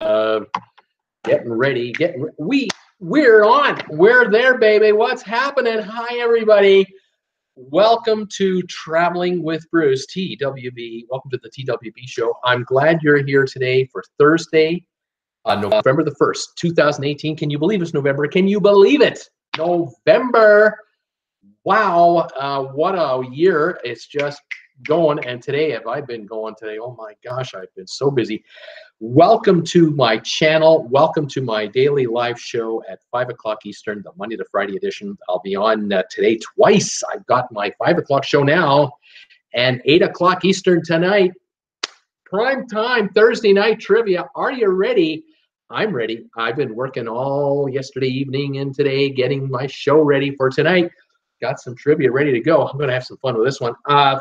Getting ready. We're on. We're there, baby. What's happening? Hi, everybody. Welcome to Traveling with Bruce, TWB. Welcome to the TWB show. I'm glad you're here today for Thursday, November the 1st, 2018. Can you believe it's November? Can you believe it? November. Wow. What a year. It's just going. And today, have I been going today? Oh my gosh, I've been so busy. Welcome to my channel. Welcome to my daily live show at 5 o'clock Eastern, the Monday to Friday edition. I'll be on today twice. I've got my 5 o'clock show now and 8 o'clock Eastern tonight. Prime time Thursday night trivia. Are you ready? I'm ready. I've been working all yesterday evening and today getting my show ready for tonight. Got some trivia ready to go. I'm going to have some fun with this one.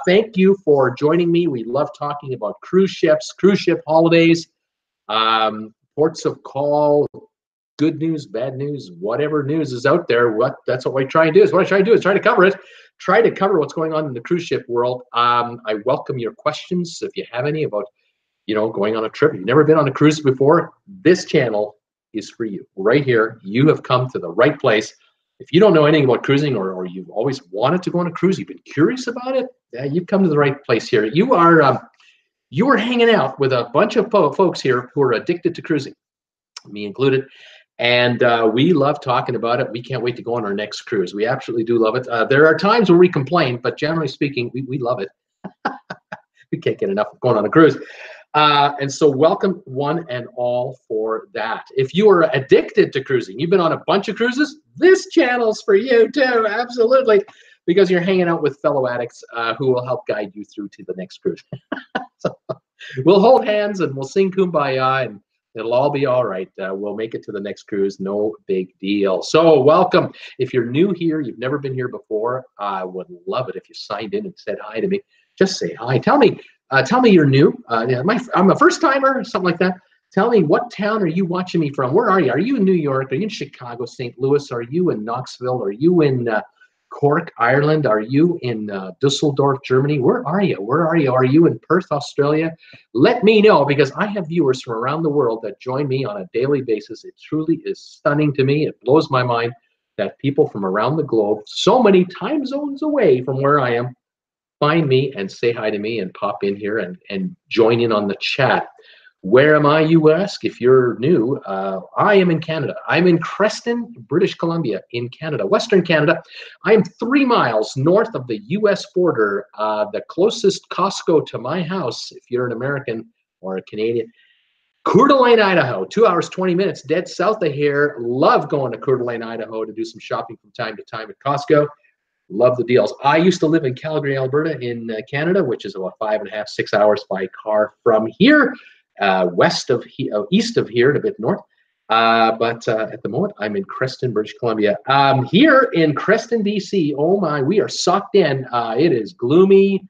Thank you for joining me. We love talking about cruise ships, cruise ship holidays, ports of call, good news, bad news, whatever news is out there. That's what I try and do. Is what I try to do is try to cover it. Try to cover what's going on in the cruise ship world. I welcome your questions if you have any about, going on a trip. You've never been on a cruise before. This channel is for you. Right here, you have come to the right place. If you don't know anything about cruising, or you've always wanted to go on a cruise, you've been curious about it, you've come to the right place here. You are hanging out with a bunch of folks here who are addicted to cruising, me included, and we love talking about it. We can't wait to go on our next cruise. We absolutely do love it. There are times where we complain, but generally speaking, we love it. We can't get enough of going on a cruise. And so welcome one and all for that. If you are addicted to cruising, you've been on a bunch of cruises, this channel's for you too, absolutely, because you're hanging out with fellow addicts who will help guide you through to the next cruise. So we'll hold hands and we'll sing Kumbaya and it'll all be all right. We'll make it to the next cruise, no big deal. So welcome. If you're new here, you've never been here before, I would love it if you signed in and said hi to me. Just say hi. Tell me you're new. I'm a first timer, something like that. Tell me, what town are you watching me from? Where are you? Are you in New York? Are you in Chicago, St. Louis? Are you in Knoxville? Are you in Cork, Ireland? Are you in Dusseldorf, Germany? Where are you? Where are you? Are you in Perth, Australia? Let me know, because I have viewers from around the world that join me on a daily basis. It truly is stunning to me. It blows my mind that people from around the globe, so many time zones away from where I am, find me and say hi to me and pop in here and join in on the chat. Where am I, you ask? If you're new, I am in Canada. I'm in Creston, British Columbia in Canada, Western Canada. I am 3 miles north of the US border. The closest Costco to my house, if you're an American or a Canadian, Coeur d'Alene, Idaho, 2 hours, 20 minutes, dead south of here. Love going to Coeur d'Alene, Idaho to do some shopping from time to time at Costco. Love the deals. I used to live in Calgary, Alberta in Canada, which is about 5.5, 6 hours by car from here, east of here and a bit north. But at the moment, I'm in Creston, British Columbia. Here in Creston, BC, oh my, we are socked in. It is gloomy.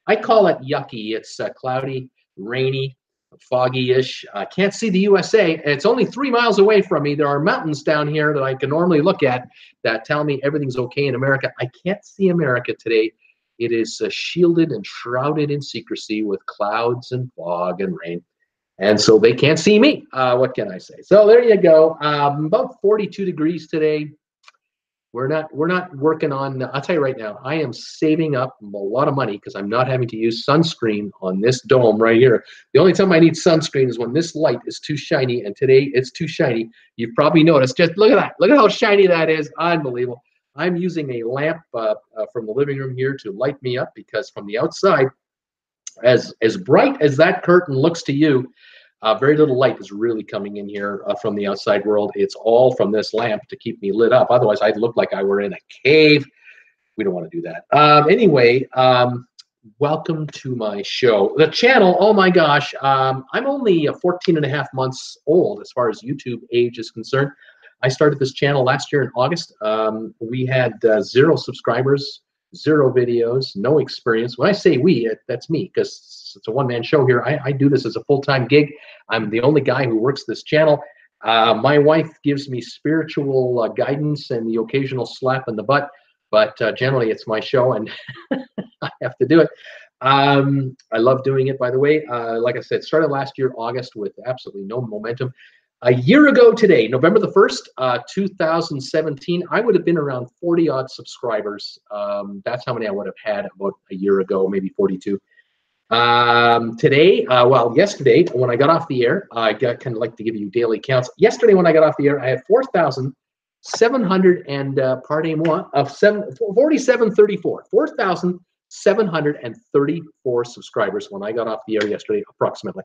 I call it yucky. It's cloudy, rainy, foggy-ish. I can't see the USA. It's only 3 miles away from me. There are mountains down here that I can normally look at that tell me everything's okay in America. I can't see America today. It is shielded and shrouded in secrecy with clouds and fog and rain. And so they can't see me. What can I say? So there you go. About 42 degrees today. We're not working on, I'll tell you right now, I am saving up a lot of money because I'm not having to use sunscreen on this dome right here. The only time I need sunscreen is when this light is too shiny, and today it's too shiny. You've probably noticed. Just look at that. Look at how shiny that is. Unbelievable. I'm using a lamp from the living room here to light me up, because from the outside, as bright as that curtain looks to you, very little light is really coming in here from the outside world. It's all from this lamp to keep me lit up. Otherwise, I'd look like I were in a cave. We don't want to do that. Anyway, welcome to my show. The channel, oh my gosh, I'm only 14.5 months old as far as YouTube age is concerned. I started this channel last year in August. We had 0 subscribers, 0 videos, no experience. When I say we, that's me, because it's a one-man show here. I do this as a full-time gig. I'm the only guy who works this channel. My wife gives me spiritual guidance and the occasional slap in the butt, but generally it's my show and I have to do it. I love doing it, by the way. Like I said, started last year, August, with absolutely no momentum. A year ago today, November the 1st, 2017, I would have been around 40-odd subscribers. That's how many I would have had about a year ago, maybe 42. Today, well, yesterday, when I got off the air, I got kind of like to give you daily counts. Yesterday, when I got off the air, I had 4,700 and, pardon-moi, of 4734. 4,734 subscribers when I got off the air yesterday, approximately.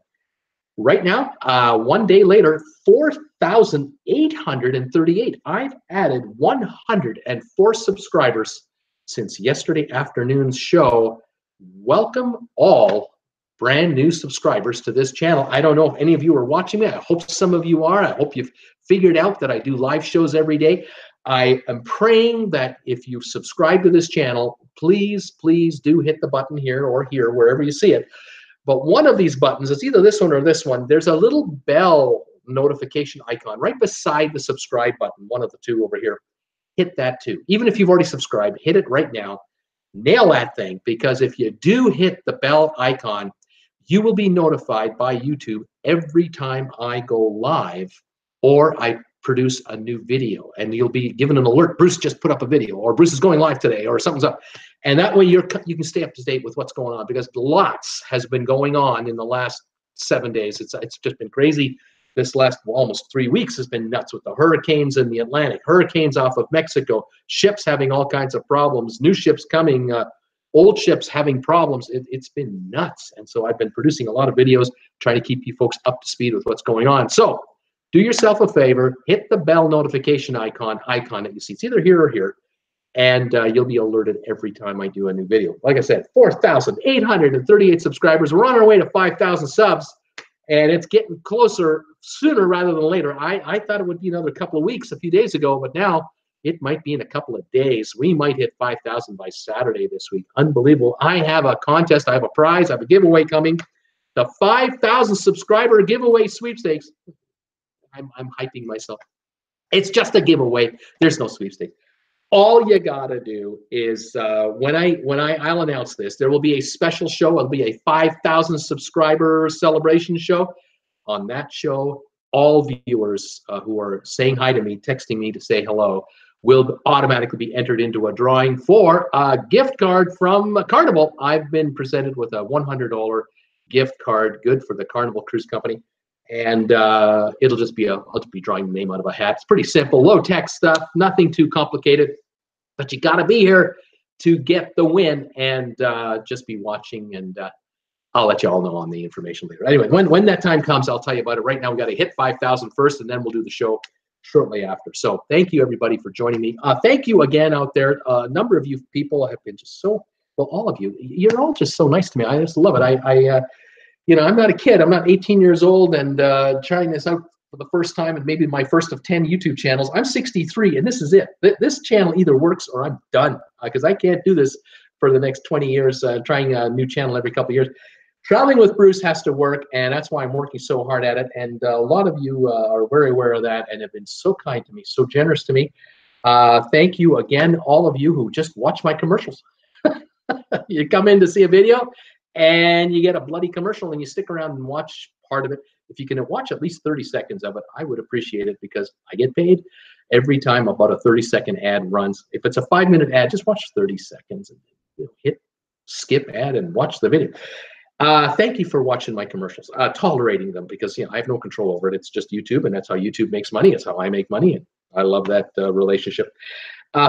Right now, one day later, 4,838. I've added 104 subscribers since yesterday afternoon's show. Welcome all brand new subscribers to this channel. I don't know if any of you are watching me. I hope some of you are. I hope you've figured out that I do live shows every day. I am praying that if you've subscribed to this channel, please, please do hit the button here or here, wherever you see it. But one of these buttons, it's either this one or this one, there's a little bell notification icon right beside the subscribe button, one of the two over here. Hit that too. Even if you've already subscribed, hit it right now. Nail that thing, because if you do hit the bell icon, you will be notified by YouTube every time I go live or I produce a new video, and you'll be given an alert. Bruce just put up a video, or Bruce is going live today, or something's up. And that way you can stay up to date with what's going on, because lots has been going on in the last 7 days. It's just been crazy. This last almost 3 weeks has been nuts with the hurricanes in the Atlantic, hurricanes off of Mexico, ships having all kinds of problems, new ships coming, old ships having problems. It's been nuts. And so I've been producing a lot of videos trying to keep you folks up to speed with what's going on. So do yourself a favor, hit the bell notification icon that you see. It's either here or here, and you'll be alerted every time I do a new video. Like I said, 4,838 subscribers. We're on our way to 5,000 subs, and it's getting closer sooner rather than later. I thought it would be another couple of weeks a few days ago, but now it might be in a couple of days. We might hit 5,000 by Saturday this week. Unbelievable. I have a contest. I have a prize. I have a giveaway coming. The 5,000 subscriber giveaway sweepstakes. I'm hyping myself. It's just a giveaway. There's no sweepstakes. All you gotta do is I'll announce this. There will be a special show. It'll be a 5,000 subscriber celebration show. On that show, all viewers who are saying hi to me, texting me to say hello, will automatically be entered into a drawing for a gift card from Carnival. I've been presented with a $100 gift card, good for the Carnival Cruise Company. And it'll just be I'll just be drawing the name out of a hat. It's pretty simple, low tech stuff, nothing too complicated, but you gotta be here to get the win, and just be watching, and I'll let you all know on the information later. Anyway, when that time comes, I'll tell you about it. Right now, we got to hit 5,000 first, and then we'll do the show shortly after. So thank you, everybody, for joining me. Thank you again out there. A number of you people have been just so, well, all of you, you're all just so nice to me. I just love it. You know, I'm not a kid. I'm not 18 years old and trying this out for the first time, and maybe my first of 10 YouTube channels. I'm 63, and this is it. This channel either works or I'm done, because I can't do this for the next 20 years, trying a new channel every couple of years. Traveling with Bruce has to work, and that's why I'm working so hard at it. And a lot of you are very aware of that and have been so kind to me, so generous to me. Thank you again, all of you who just watch my commercials. You come in to see a video, and you get a bloody commercial, and you stick around and watch part of it. If you can watch at least 30 seconds of it, I would appreciate it, because I get paid every time about a 30-second ad runs. If it's a 5-minute ad, just watch 30 seconds and hit skip ad and watch the video. Thank you for watching my commercials, tolerating them, because I have no control over it. It's just YouTube, and that's how YouTube makes money. It's how I make money, and I love that relationship.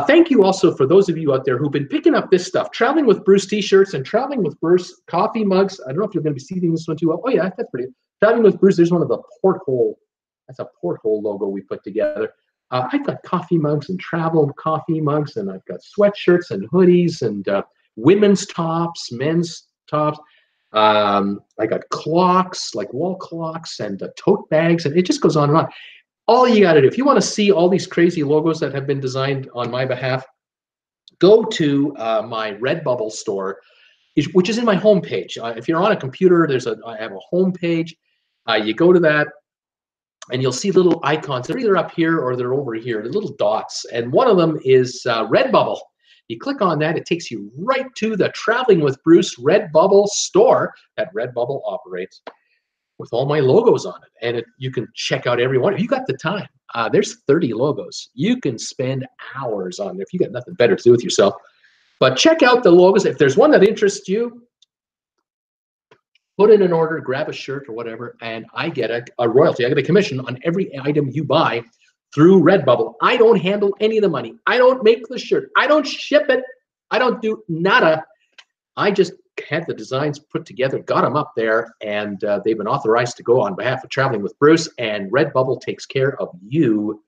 Thank you also for those of you out there who've been picking up this stuff, Traveling with Bruce t-shirts and Traveling with Bruce coffee mugs. I don't know if you're going to be seeing this one too well. Oh yeah, that's pretty good. Traveling with Bruce, there's one of the porthole. That's a porthole logo we put together. I've got coffee mugs and travel coffee mugs, and I've got sweatshirts and hoodies and women's tops, men's tops. I got clocks, like wall clocks, and tote bags, and it just goes on and on. All you got to do, if you want to see all these crazy logos that have been designed on my behalf, go to my Redbubble store, which is in my homepage. If you're on a computer, I have a homepage. You go to that, and you'll see little icons. They're either up here or they're over here, the little dots. And one of them is Redbubble. You click on that, it takes you right to the Traveling with Bruce Redbubble store that Redbubble operates with all my logos on it. And you can check out every one. If you got the time, there's 30 logos. You can spend hours on there if you got nothing better to do with yourself. But check out the logos. If there's one that interests you, put in an order, grab a shirt or whatever, and I get a royalty. I get a commission on every item you buy through Redbubble. I don't handle any of the money. I don't make the shirt. I don't ship it. I don't do nada. I just had the designs put together, got them up there, and they've been authorized to go on behalf of Traveling with Bruce, and Redbubble takes care of you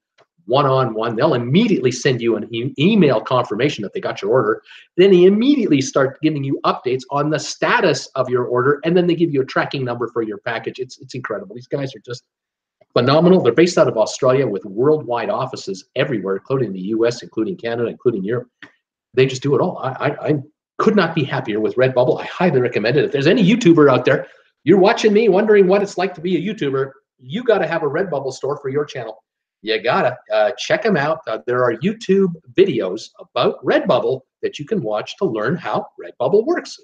one-on-one. They'll immediately send you an email confirmation that they got your order. Then they immediately start giving you updates on the status of your order, and then they give you a tracking number for your package. It's incredible. These guys are just phenomenal. They're based out of Australia with worldwide offices everywhere, including the US, including Canada, including Europe. They just do it all. I could not be happier with Redbubble. I highly recommend it. If there's any YouTuber out there, you're watching me wondering what it's like to be a YouTuber, you got to have a Redbubble store for your channel. You gotta check them out. There are YouTube videos about Redbubble that you can watch to learn how Redbubble works.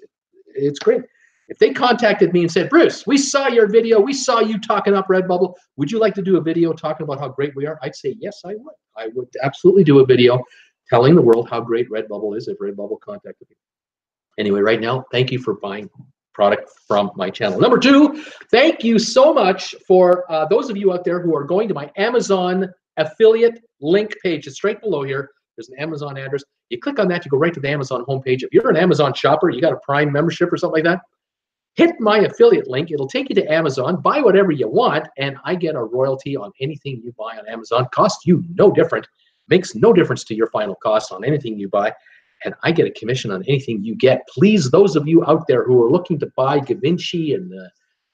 It's great. If they contacted me and said, Bruce, we saw your video, we saw you talking up Redbubble, would you like to do a video talking about how great we are? I'd say, yes, I would. I would absolutely do a video telling the world how great Redbubble is if Redbubble contacted me. Anyway, right now, thank you for buying product from my channel. Number two, thank you so much for those of you out there who are going to my Amazon affiliate link page. It's straight below here. There's an Amazon address. You click on that, you go right to the Amazon homepage. If you're an Amazon shopper, you got a Prime membership or something like that, hit my affiliate link. It'll take you to Amazon. Buy whatever you want, and I get a royalty on anything you buy on Amazon. Costs you no different. Makes no difference to your final cost on anything you buy. And I get a commission on anything you get. Please, those of you out there who are looking to buy Givenchy and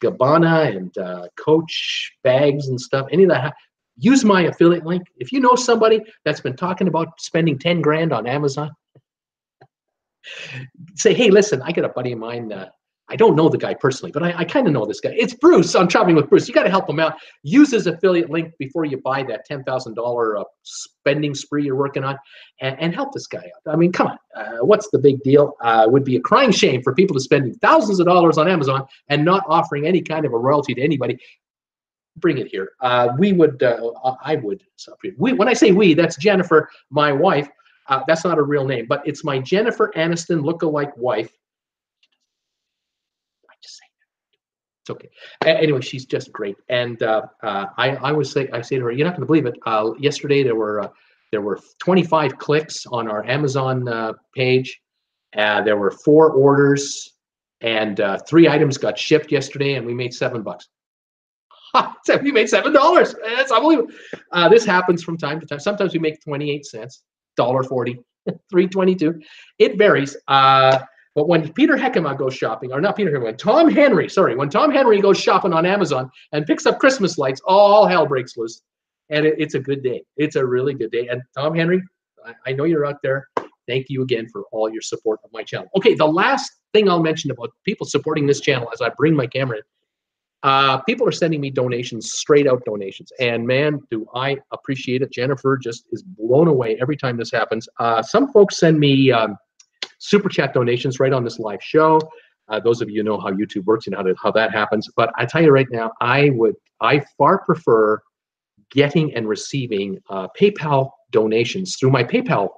Gabbana and Coach bags and stuff, any of that, use my affiliate link. If you know somebody that's been talking about spending 10 grand on Amazon, say, hey, listen, I got a buddy of mine. I don't know the guy personally, but I kind of know this guy. It's Bruce. I'm Traveling with Bruce. You got to help him out. Use his affiliate link before you buy that $10,000 spending spree you're working on, and help this guy out. I mean, come on. What's the big deal? It would be a crying shame for people to spend thousands of dollars on Amazon and not offering any kind of a royalty to anybody. Bring it here. I would. When I say we, that's Jennifer, my wife. That's not a real name, but it's my Jennifer Aniston lookalike wife. It's okay. Anyway, she's just great, and I say to her, you're not going to believe it. Yesterday there were 25 clicks on our Amazon page. There were 4 orders, and 3 items got shipped yesterday, and we made $7. So we made $7. That's unbelievable. This happens from time to time. Sometimes we make 28 cents, $1.40, $3.22. It varies. But when Peter Heckema goes shopping, or not Peter Heckema, when Tom Henry goes shopping on Amazon and picks up Christmas lights, all hell breaks loose. And it's a good day. It's a really good day. And Tom Henry, I know you're out there. Thank you again for all your support of my channel. Okay, the last thing I'll mention about people supporting this channel as I bring my camera in, people are sending me donations, straight out donations. And man, do I appreciate it. Jennifer just is blown away every time this happens. Some folks send me super chat donations right on this live show. Those of you know how YouTube works and how that happens. But I tell you right now, I far prefer getting and receiving PayPal donations through my PayPal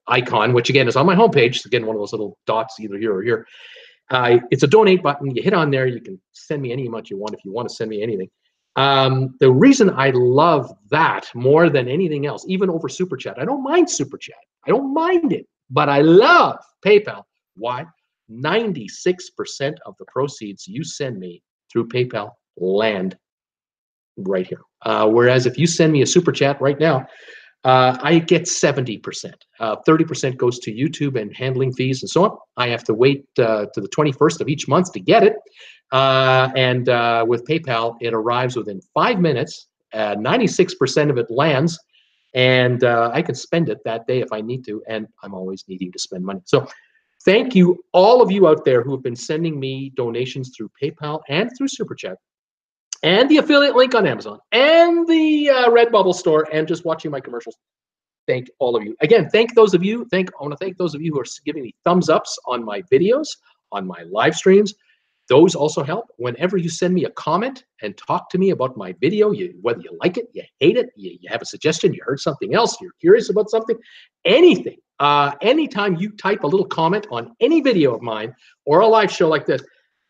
icon, which again is on my homepage. Again, one of those little dots either here or here. It's a donate button. You hit on there. You can send me any amount you want if you want to send me anything. The reason I love that more than anything else, even over super chat, I don't mind super chat. I don't mind it. But I love PayPal. Why? 96% of the proceeds you send me through PayPal land right here. Whereas if you send me a super chat right now, I get 70%. 30% goes to YouTube and handling fees and so on. I have to wait to the 21st of each month to get it. And with PayPal, it arrives within 5 minutes. 96% of it lands. And I can spend it that day if I need to, and I'm always needing to spend money. So thank you, all of you out there who have been sending me donations through PayPal and through Super Chat, and the affiliate link on Amazon, and the Redbubble store, and just watching my commercials. thank all of you. Again, I want to thank those of you who are giving me thumbs ups on my videos, on my live streams. Those also help. Whenever you send me a comment and talk to me about my video, whether you like it, you hate it, you have a suggestion, you heard something else, you're curious about something, anything. Anytime you type a little comment on any video of mine or a live show like this,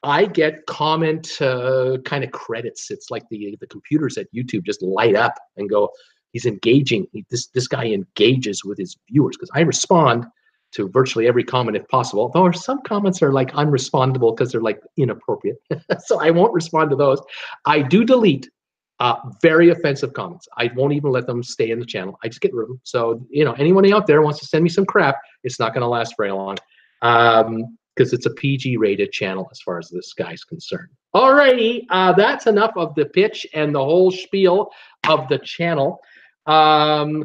I get comment kind of credits. It's like the computers at YouTube just light up and go, he's engaging. This guy engages with his viewers, because I respond to virtually every comment if possible. Though some comments are like unrespondable because they're like inappropriate. So I won't respond to those. I do delete very offensive comments. I won't even let them stay in the channel. I just get rid of them. So, anyone out there wants to send me some crap, it's not going to last very long. Because it's a PG rated channel as far as this guy's concerned. Alrighty, that's enough of the pitch and the whole spiel of the channel.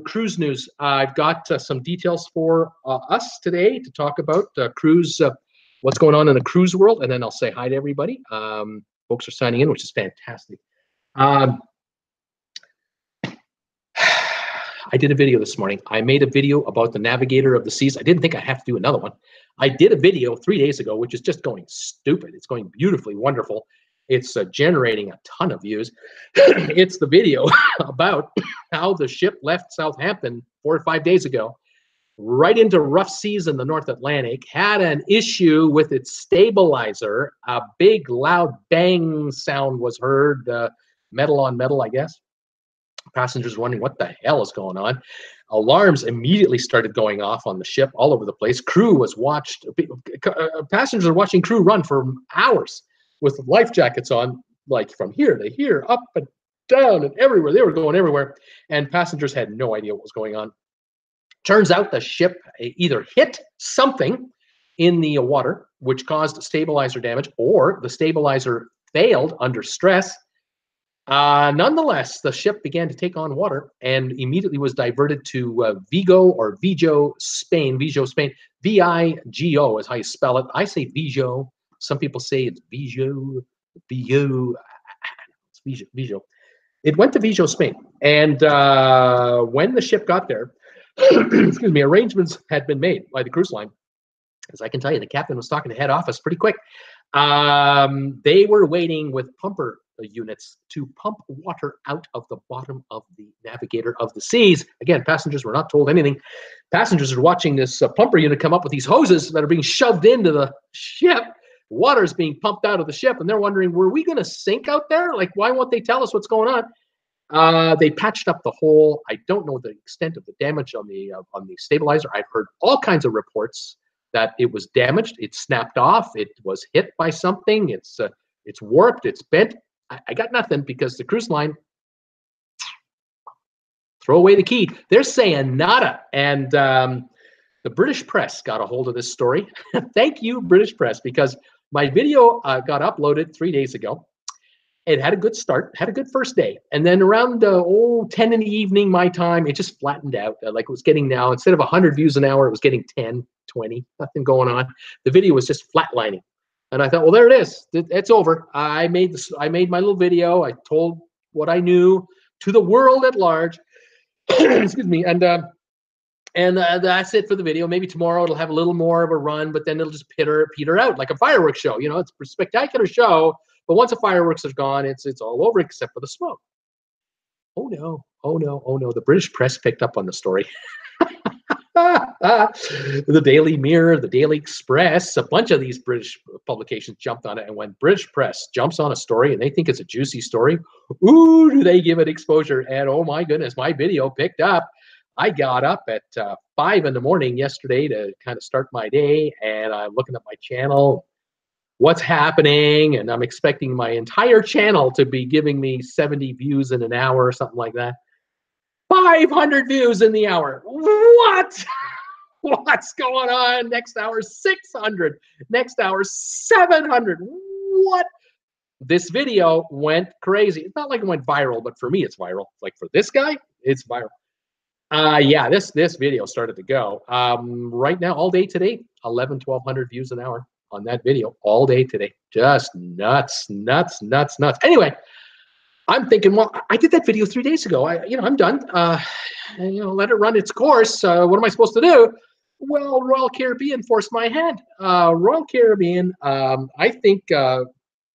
Cruise news. I've got some details for us today to talk about cruise, what's going on in the cruise world, and then I'll say hi to everybody. Folks are signing in, which is fantastic. I did a video this morning. I made a video about the Navigator of the Seas. I didn't think I'd have to do another one. I did a video 3 days ago, which is just going stupid. It's going beautifully wonderful. It's generating a ton of views. It's the video about how the ship left Southampton 4 or 5 days ago, right into rough seas in the North Atlantic, had an issue with its stabilizer. A big, loud bang sound was heard, metal on metal, I guess. Passengers wondering what the hell is going on. Alarms immediately started going off on the ship all over the place. Crew was watched. Passengers are watching crew run for hours with life jackets on, like from here to here, up and down and everywhere. They were going everywhere, and passengers had no idea what was going on. Turns out the ship either hit something in the water, which caused stabilizer damage, or the stabilizer failed under stress. Nonetheless, the ship began to take on water and immediately was diverted to Vigo Spain. Vigo Spain. V-I-G-O is how you spell it. I say Vigo. Some people say it's Vigo. It's Vigo. It went to Vigo Spain. And when the ship got there, excuse me, arrangements had been made by the cruise line. As I can tell you, the captain was talking to head office pretty quick. They were waiting with pumper units to pump water out of the bottom of the Navigator of the Seas. Again, passengers were not told anything. Passengers are watching this pumper unit come up with these hoses that are being shoved into the ship. Water is being pumped out of the ship, and they're wondering, were we going to sink out there? Like, why won't they tell us what's going on? They patched up the hole. I don't know the extent of the damage on the stabilizer. I've heard all kinds of reports that it was damaged. It snapped off. It was hit by something. It's warped. It's bent. I got nothing, because the cruise line throw away the key. They're saying nada. And the British press got a hold of this story. Thank you, British press, because my video got uploaded 3 days ago. It had a good start, had a good first day. And then around 10 in the evening, my time, it just flattened out. Like it was getting now, instead of 100 views an hour, it was getting 10, 20, nothing going on. The video was just flatlining. And I thought, well, there it is. It's over. I made my little video. I told what I knew to the world at large. Excuse me. And that's it for the video. Maybe tomorrow it'll have a little more of a run, but then it'll just peter out like a fireworks show. It's a spectacular show, but once the fireworks are gone, it's all over except for the smoke. Oh no! Oh no! Oh no! The British press picked up on the story. The Daily Mirror, the Daily Express, a bunch of these British publications jumped on it. And when British press jumps on a story and they think it's a juicy story, ooh, do they give it exposure. And oh my goodness, my video picked up. I got up at 5 in the morning yesterday to kind of start my day, and I'm looking at my channel, what's happening, and I'm expecting my entire channel to be giving me 70 views in an hour or something like that. 500 views in the hour. What? What's going on? Next hour, 600. Next hour, 700. What? This video went crazy. It's not like it went viral, but for me, it's viral. Like for this guy, it's viral. Yeah, this video started to go. Right now, all day today, 1,200 views an hour on that video. All day today. Just nuts, nuts, nuts, nuts. Anyway, I'm thinking, well, I did that video 3 days ago. I'm done. Let it run its course. What am I supposed to do? Well, Royal Caribbean forced my hand. Royal Caribbean, I think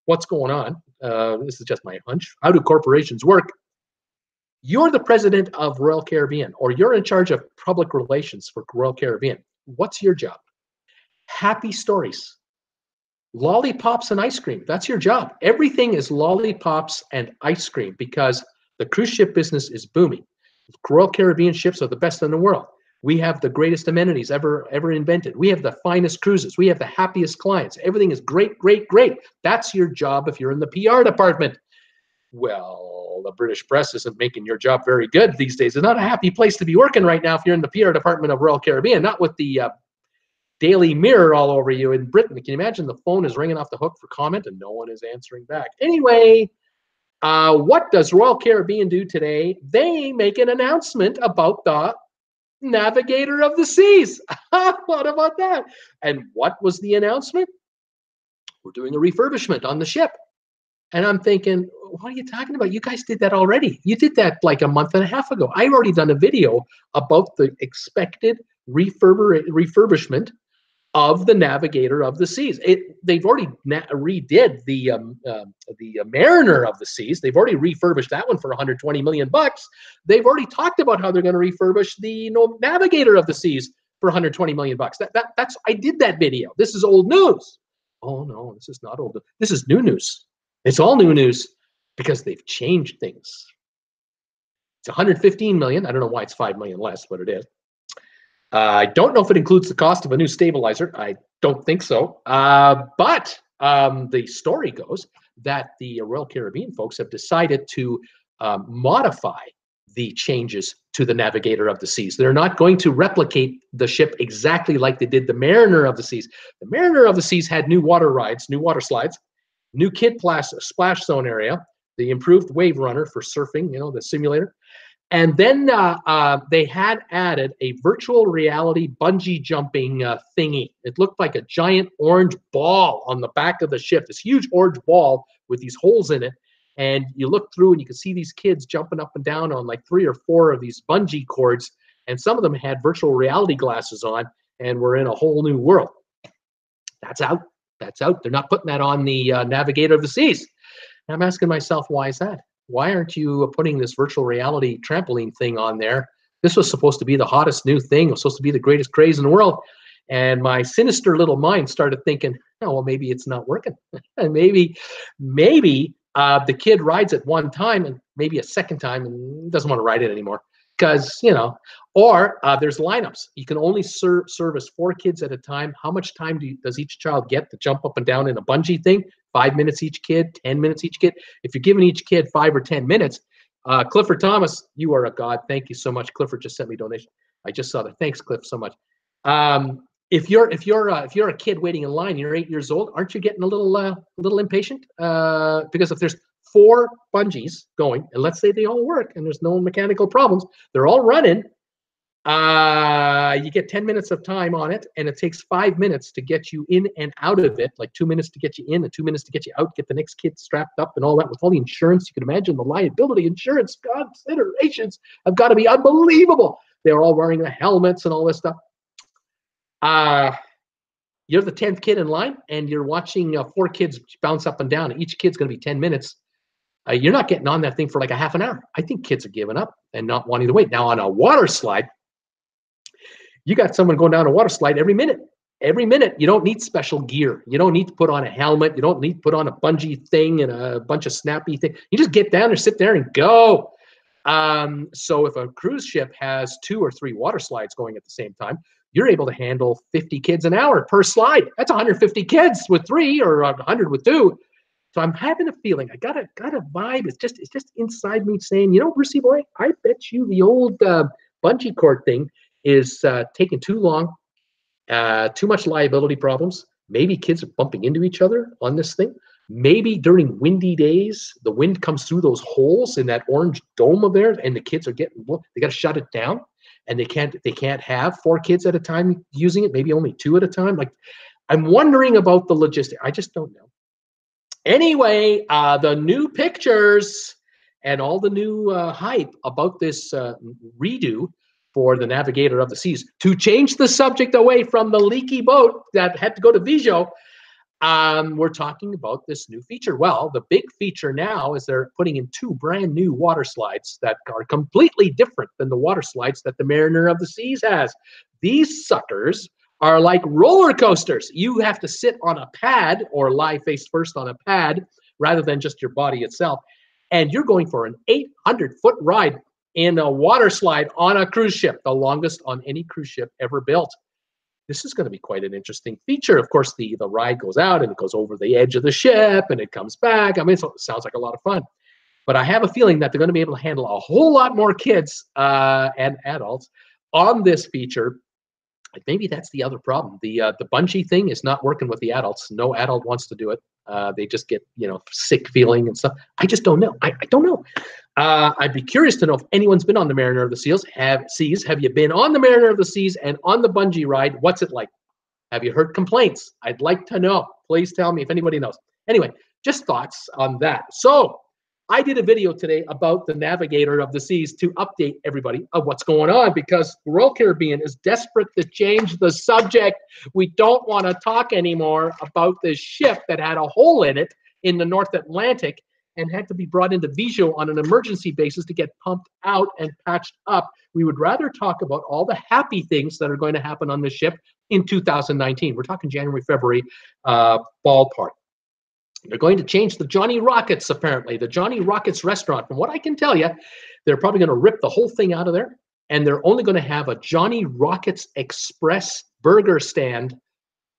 what's going on, this is just my hunch. How do corporations work? You're the president of Royal Caribbean, or you're in charge of public relations for Royal Caribbean. What's your job? Happy stories. Lollipops and ice cream. That's your job. Everything is lollipops and ice cream because the cruise ship business is booming. Royal Caribbean ships are the best in the world. We have the greatest amenities ever invented. We have the finest cruises. We have the happiest clients. Everything is great, great, great. That's your job if you're in the PR department. Well, the British press isn't making your job very good these days. It's not a happy place to be working right now if you're in the PR department of Royal Caribbean, not with the Daily Mirror all over you in Britain. Can you imagine the phone is ringing off the hook for comment and no one is answering back? Anyway, what does Royal Caribbean do today? They make an announcement about the Navigator of the Seas. What about that? And what was the announcement? We're doing a refurbishment on the ship. And I'm thinking, what are you talking about? You guys did that already. You did that like a month and a half ago. I've already done a video about the expected refurbishment of the Navigator of the Seas. They've already redid the Mariner of the Seas. They've already refurbished that one for $120 million. They've already talked about how they're going to refurbish the Navigator of the Seas for $120 million. That's I did that video. This is old news. Oh no, this is not old. This is new news. It's all new news because they've changed things. It's 115 million. I don't know why it's 5 million less, but it is. I don't know if it includes the cost of a new stabilizer. I don't think so. But the story goes that the Royal Caribbean folks have decided to modify the changes to the Navigator of the Seas. They're not going to replicate the ship exactly like they did the Mariner of the Seas. The Mariner of the Seas had new water rides, new water slides, new kid splash zone area, the improved wave runner for surfing, the simulator. And then they had added a virtual reality bungee jumping thingy. It looked like a giant orange ball on the back of the ship, this huge orange ball with these holes in it. And you look through and you can see these kids jumping up and down on like 3 or 4 of these bungee cords. And some of them had virtual reality glasses on and were in a whole new world. That's out. That's out. They're not putting that on the Navigator of the Seas. And I'm asking myself, why is that? Why aren't you putting this virtual reality trampoline thing on there? This was supposed to be the hottest new thing. It was supposed to be the greatest craze in the world. And my sinister little mind started thinking, oh, well, maybe it's not working. And maybe the kid rides it one time and maybe a second time and doesn't want to ride it anymore. Because, or there's lineups. You can only service 4 kids at a time. How much time does each child get to jump up and down in a bungee thing? 5 minutes each kid, 10 minutes each kid. If you're giving each kid 5 or 10 minutes, Clifford Thomas, you are a god. Thank you so much. Clifford just sent me a donation. I just saw that. Thanks, Cliff, so much. If you're a kid waiting in line, you're 8 years old, aren't you getting a little impatient? Because if there's 4 bungees going, and let's say they all work and there's no mechanical problems, they're all running, you get 10 minutes of time on it, and it takes 5 minutes to get you in and out of it, like 2 minutes to get you in and 2 minutes to get you out, get the next kid strapped up and all that with all the insurance. You can imagine the liability insurance considerations have got to be unbelievable. They're all wearing the helmets and all this stuff. You're the 10th kid in line and you're watching 4 kids bounce up and down. Each kid's going to be 10 minutes. You're not getting on that thing for like a half an hour. I think kids are giving up and not wanting to wait. Now on a water slide, you got someone going down a water slide every minute. Every minute. You don't need special gear. You don't need to put on a helmet. You don't need to put on a bungee thing and a bunch of snappy things. You just get down there, sit there and go. So if a cruise ship has 2 or 3 water slides going at the same time, you're able to handle 50 kids an hour per slide. That's 150 kids with 3 or 100 with 2. So I'm having a feeling, I got a vibe. It's just inside me saying, Brucey boy, I bet you the old bungee cord thing is taking too long, too much liability problems. Maybe kids are bumping into each other on this thing. Maybe during windy days, the wind comes through those holes in that orange dome of theirs, and the kids are they got to shut it down, and they can't have 4 kids at a time using it. Maybe only 2 at a time. Like, I'm wondering about the logistics. I just don't know. Anyway, the new pictures, and all the new hype about this redo for the Navigator of the Seas. To change the subject away from the leaky boat that had to go to Vigo, we're talking about this new feature. Well, the big feature now is they're putting in 2 brand new water slides that are completely different than the water slides that the Mariner of the Seas has. These suckers are like roller coasters. You have to sit on a pad or lie face first on a pad rather than just your body itself. And you're going for an 800-foot ride in a water slide on a cruise ship, the longest on any cruise ship ever built. This is going to be quite an interesting feature. Of course, the ride goes out and it goes over the edge of the ship and it comes back. I mean, it sounds like a lot of fun. But I have a feeling that they're going to be able to handle a whole lot more kids and adults on this feature. Maybe that's the other problem. The bungee thing is not working with the adults. No adult wants to do it. They just get, sick feeling and stuff. I just don't know. I don't know. I'd be curious to know if anyone's been on the Mariner of the Seas. Have you been on the Mariner of the Seas and on the bungee ride? What's it like? Have you heard complaints? I'd like to know. Please tell me if anybody knows. Anyway, just thoughts on that. So I did a video today about the Navigator of the Seas to update everybody of what's going on, because Royal Caribbean is desperate to change the subject. We don't want to talk anymore about this ship that had a hole in it in the North Atlantic and had to be brought into Vigo on an emergency basis to get pumped out and patched up. We would rather talk about all the happy things that are going to happen on this ship in 2019. We're talking January, February ballpark. They're going to change the Johnny Rockets, apparently. The Johnny Rockets restaurant, from what I can tell you, they're probably going to rip the whole thing out of there, and they're only going to have a Johnny Rockets Express burger stand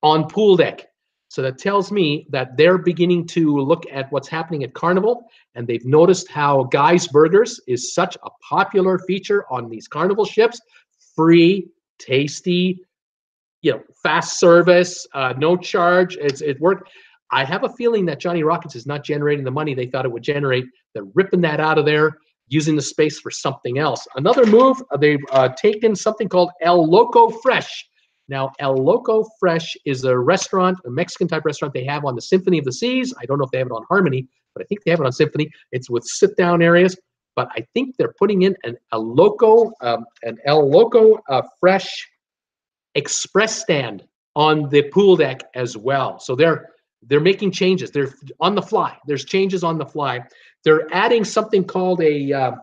on pool deck. So that tells me that they're beginning to look at what's happening at Carnival, and they've noticed how Guy's Burgers is such a popular feature on these Carnival ships. Free, tasty, fast service, no charge. It worked. I have a feeling that Johnny Rockets is not generating the money they thought it would generate. They're ripping that out of there, using the space for something else. Another move, they've taken something called El Loco Fresh. Now, El Loco Fresh is a restaurant, a Mexican-type restaurant they have on the Symphony of the Seas. I don't know if they have it on Harmony, but I think they have it on Symphony. It's with sit-down areas, but I think they're putting in an El Loco Fresh express stand on the pool deck as well. So they're making changes. They're on the fly. There's changes on the fly. They're adding something called a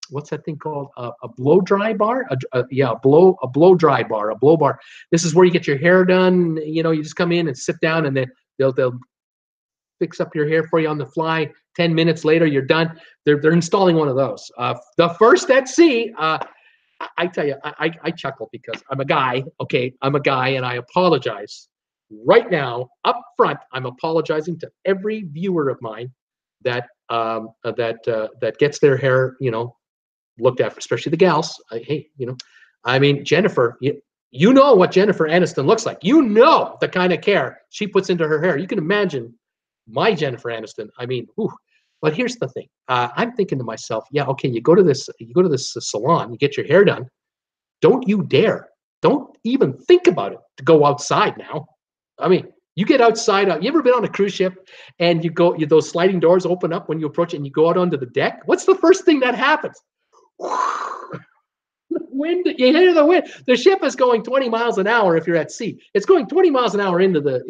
what's that thing called? A blow dry bar? A blow dry bar, a blow bar. This is where you get your hair done. You just come in and sit down, and then they'll fix up your hair for you on the fly. 10 minutes later, you're done. They're installing one of those. The first at sea. I tell you, I chuckle because I'm a guy. Okay, I'm a guy, and I apologize. Right now, up front, I'm apologizing to every viewer of mine that gets their hair, looked after, especially the gals. Jennifer, you know what Jennifer Aniston looks like. You know the kind of care she puts into her hair. You can imagine my Jennifer Aniston. But here's the thing. I'm thinking to myself, yeah, okay, you go to this salon, you get your hair done. Don't you dare. Don't even think about it to go outside now. You get outside. You ever been on a cruise ship and those sliding doors open up when you approach it and you go out onto the deck? What's the first thing that happens? Wind. You hear the wind. The ship is going 20 miles an hour if you're at sea. It's going 20 miles an hour into the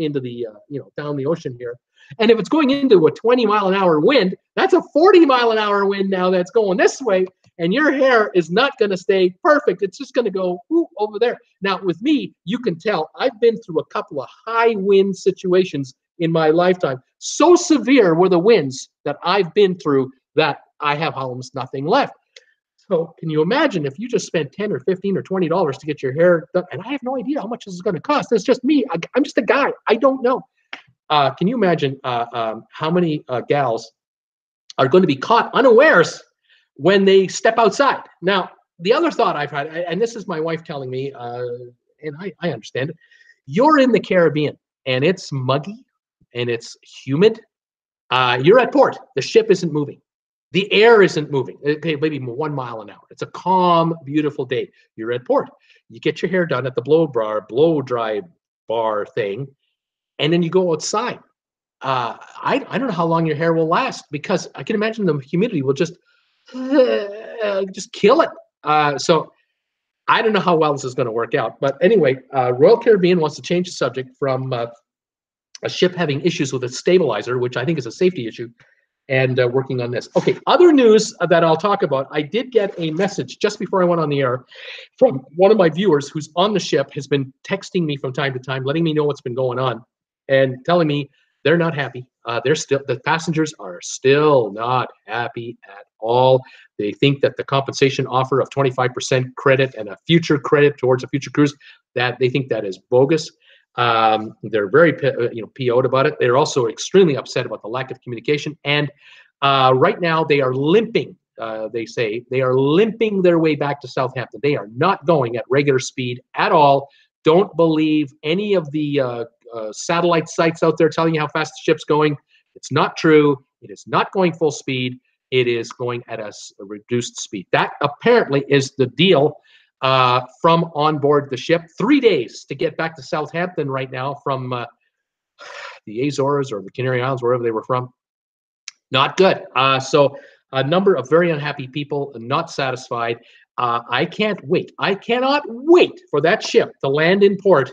down the ocean here. And if it's going into a 20-mile-an-hour wind, that's a 40-mile-an-hour wind now that's going this way. And your hair is not going to stay perfect. It's just going to go over there. Now, with me, you can tell I've been through a couple of high wind situations in my lifetime. So severe were the winds that I've been through that I have almost nothing left. So can you imagine if you just spent $10 or $15 or $20 to get your hair done? And I have no idea how much this is going to cost. It's just me. I'm just a guy. I don't know. Can you imagine how many gals are going to be caught unawares when they step outside? Now, the other thought I've had, and this is my wife telling me, and I understand it, you're in the Caribbean, and it's muggy, and it's humid. You're at port. The ship isn't moving. The air isn't moving. Okay, maybe 1 mile an hour. It's a calm, beautiful day. You're at port. You get your hair done at the blow dry bar thing, and then you go outside. I don't know how long your hair will last, because I can imagine the humidity will just just kill it. So I don't know how well this is going to work out. But anyway, Royal Caribbean wants to change the subject from a ship having issues with its stabilizer, which I think is a safety issue, and working on this. Okay, other news that I'll talk about. I did get a message just before I went on the air from one of my viewers who's on the ship, has been texting me from time to time, letting me know what's been going on and telling me they're not happy. The passengers are still not happy at all. They think that the compensation offer of 25% credit and a future credit towards a future cruise, that they think that is bogus. They're very PO'd about it. They're also extremely upset about the lack of communication. And right now they are limping. They say they are limping their way back to Southampton. They are not going at regular speed at all. Don't believe any of the satellite sites out there telling you how fast the ship's going. It's not true. It is not going full speed. It is going at a reduced speed. That apparently is the deal from on board the ship. 3 days to get back to Southampton right now from the Azores or the Canary Islands, wherever they were from. Not good. So a number of very unhappy people, not satisfied. I can't wait. I cannot wait for that ship to land in port.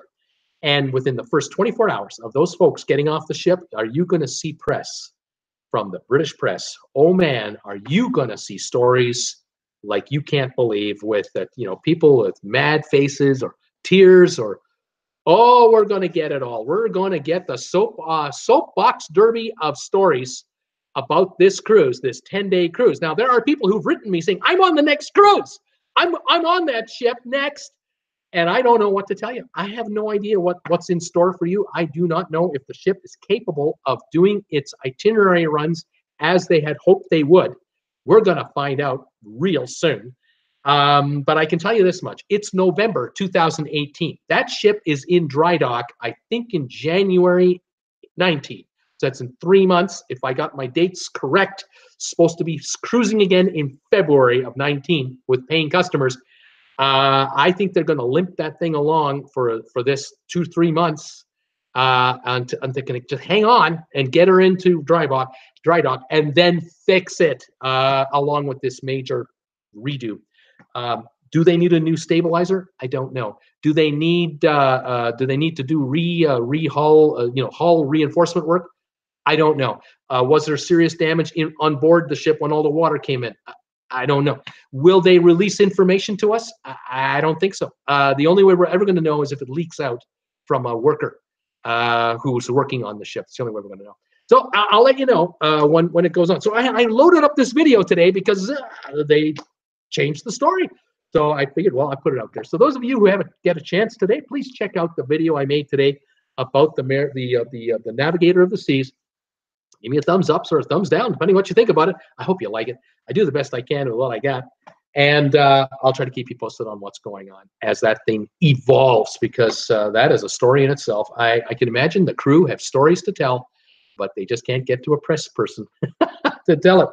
And within the first 24 hours of those folks getting off the ship, are you going to see press from the British press? Oh man, are you going to see stories like you can't believe with that, people with mad faces or tears or, oh, we're going to get it all. We're going to get the soapbox derby of stories about this cruise, this 10-day cruise. Now, there are people who've written me saying, I'm on the next cruise. I'm on that ship next. And I don't know what to tell you. I have no idea what's in store for you. I do not know if the ship is capable of doing its itinerary runs as they had hoped they would. We're going to find out real soon. But I can tell you this much. It's November 2018. That ship is in dry dock, I think, in January 19. So that's in 3 months. If I got my dates correct, supposed to be cruising again in February of 19 with paying customers. I think they're going to limp that thing along for this 2-3 months, and they're going to just hang on and get her into dry dock, and then fix it along with this major redo. Do they need a new stabilizer? I don't know. Do they need to do hull reinforcement work? I don't know. Was there serious damage on board the ship when all the water came in? I don't know. Will they release information to us? I don't think so. The only way we're ever going to know is if it leaks out from a worker who's working on the ship. It's the only way we're going to know. So I'll let you know when it goes on. So I loaded up this video today because they changed the story. So I figured, well, I put it out there. So those of you who haven't get a chance today, please check out the video I made today about the Navigator of the Seas. Give me a thumbs up or a thumbs down, depending on what you think about it. I hope you like it. I do the best I can with what I got. And I'll try to keep you posted on what's going on as that thing evolves, because that is a story in itself. I can imagine the crew have stories to tell, but they just can't get to a press person to tell it.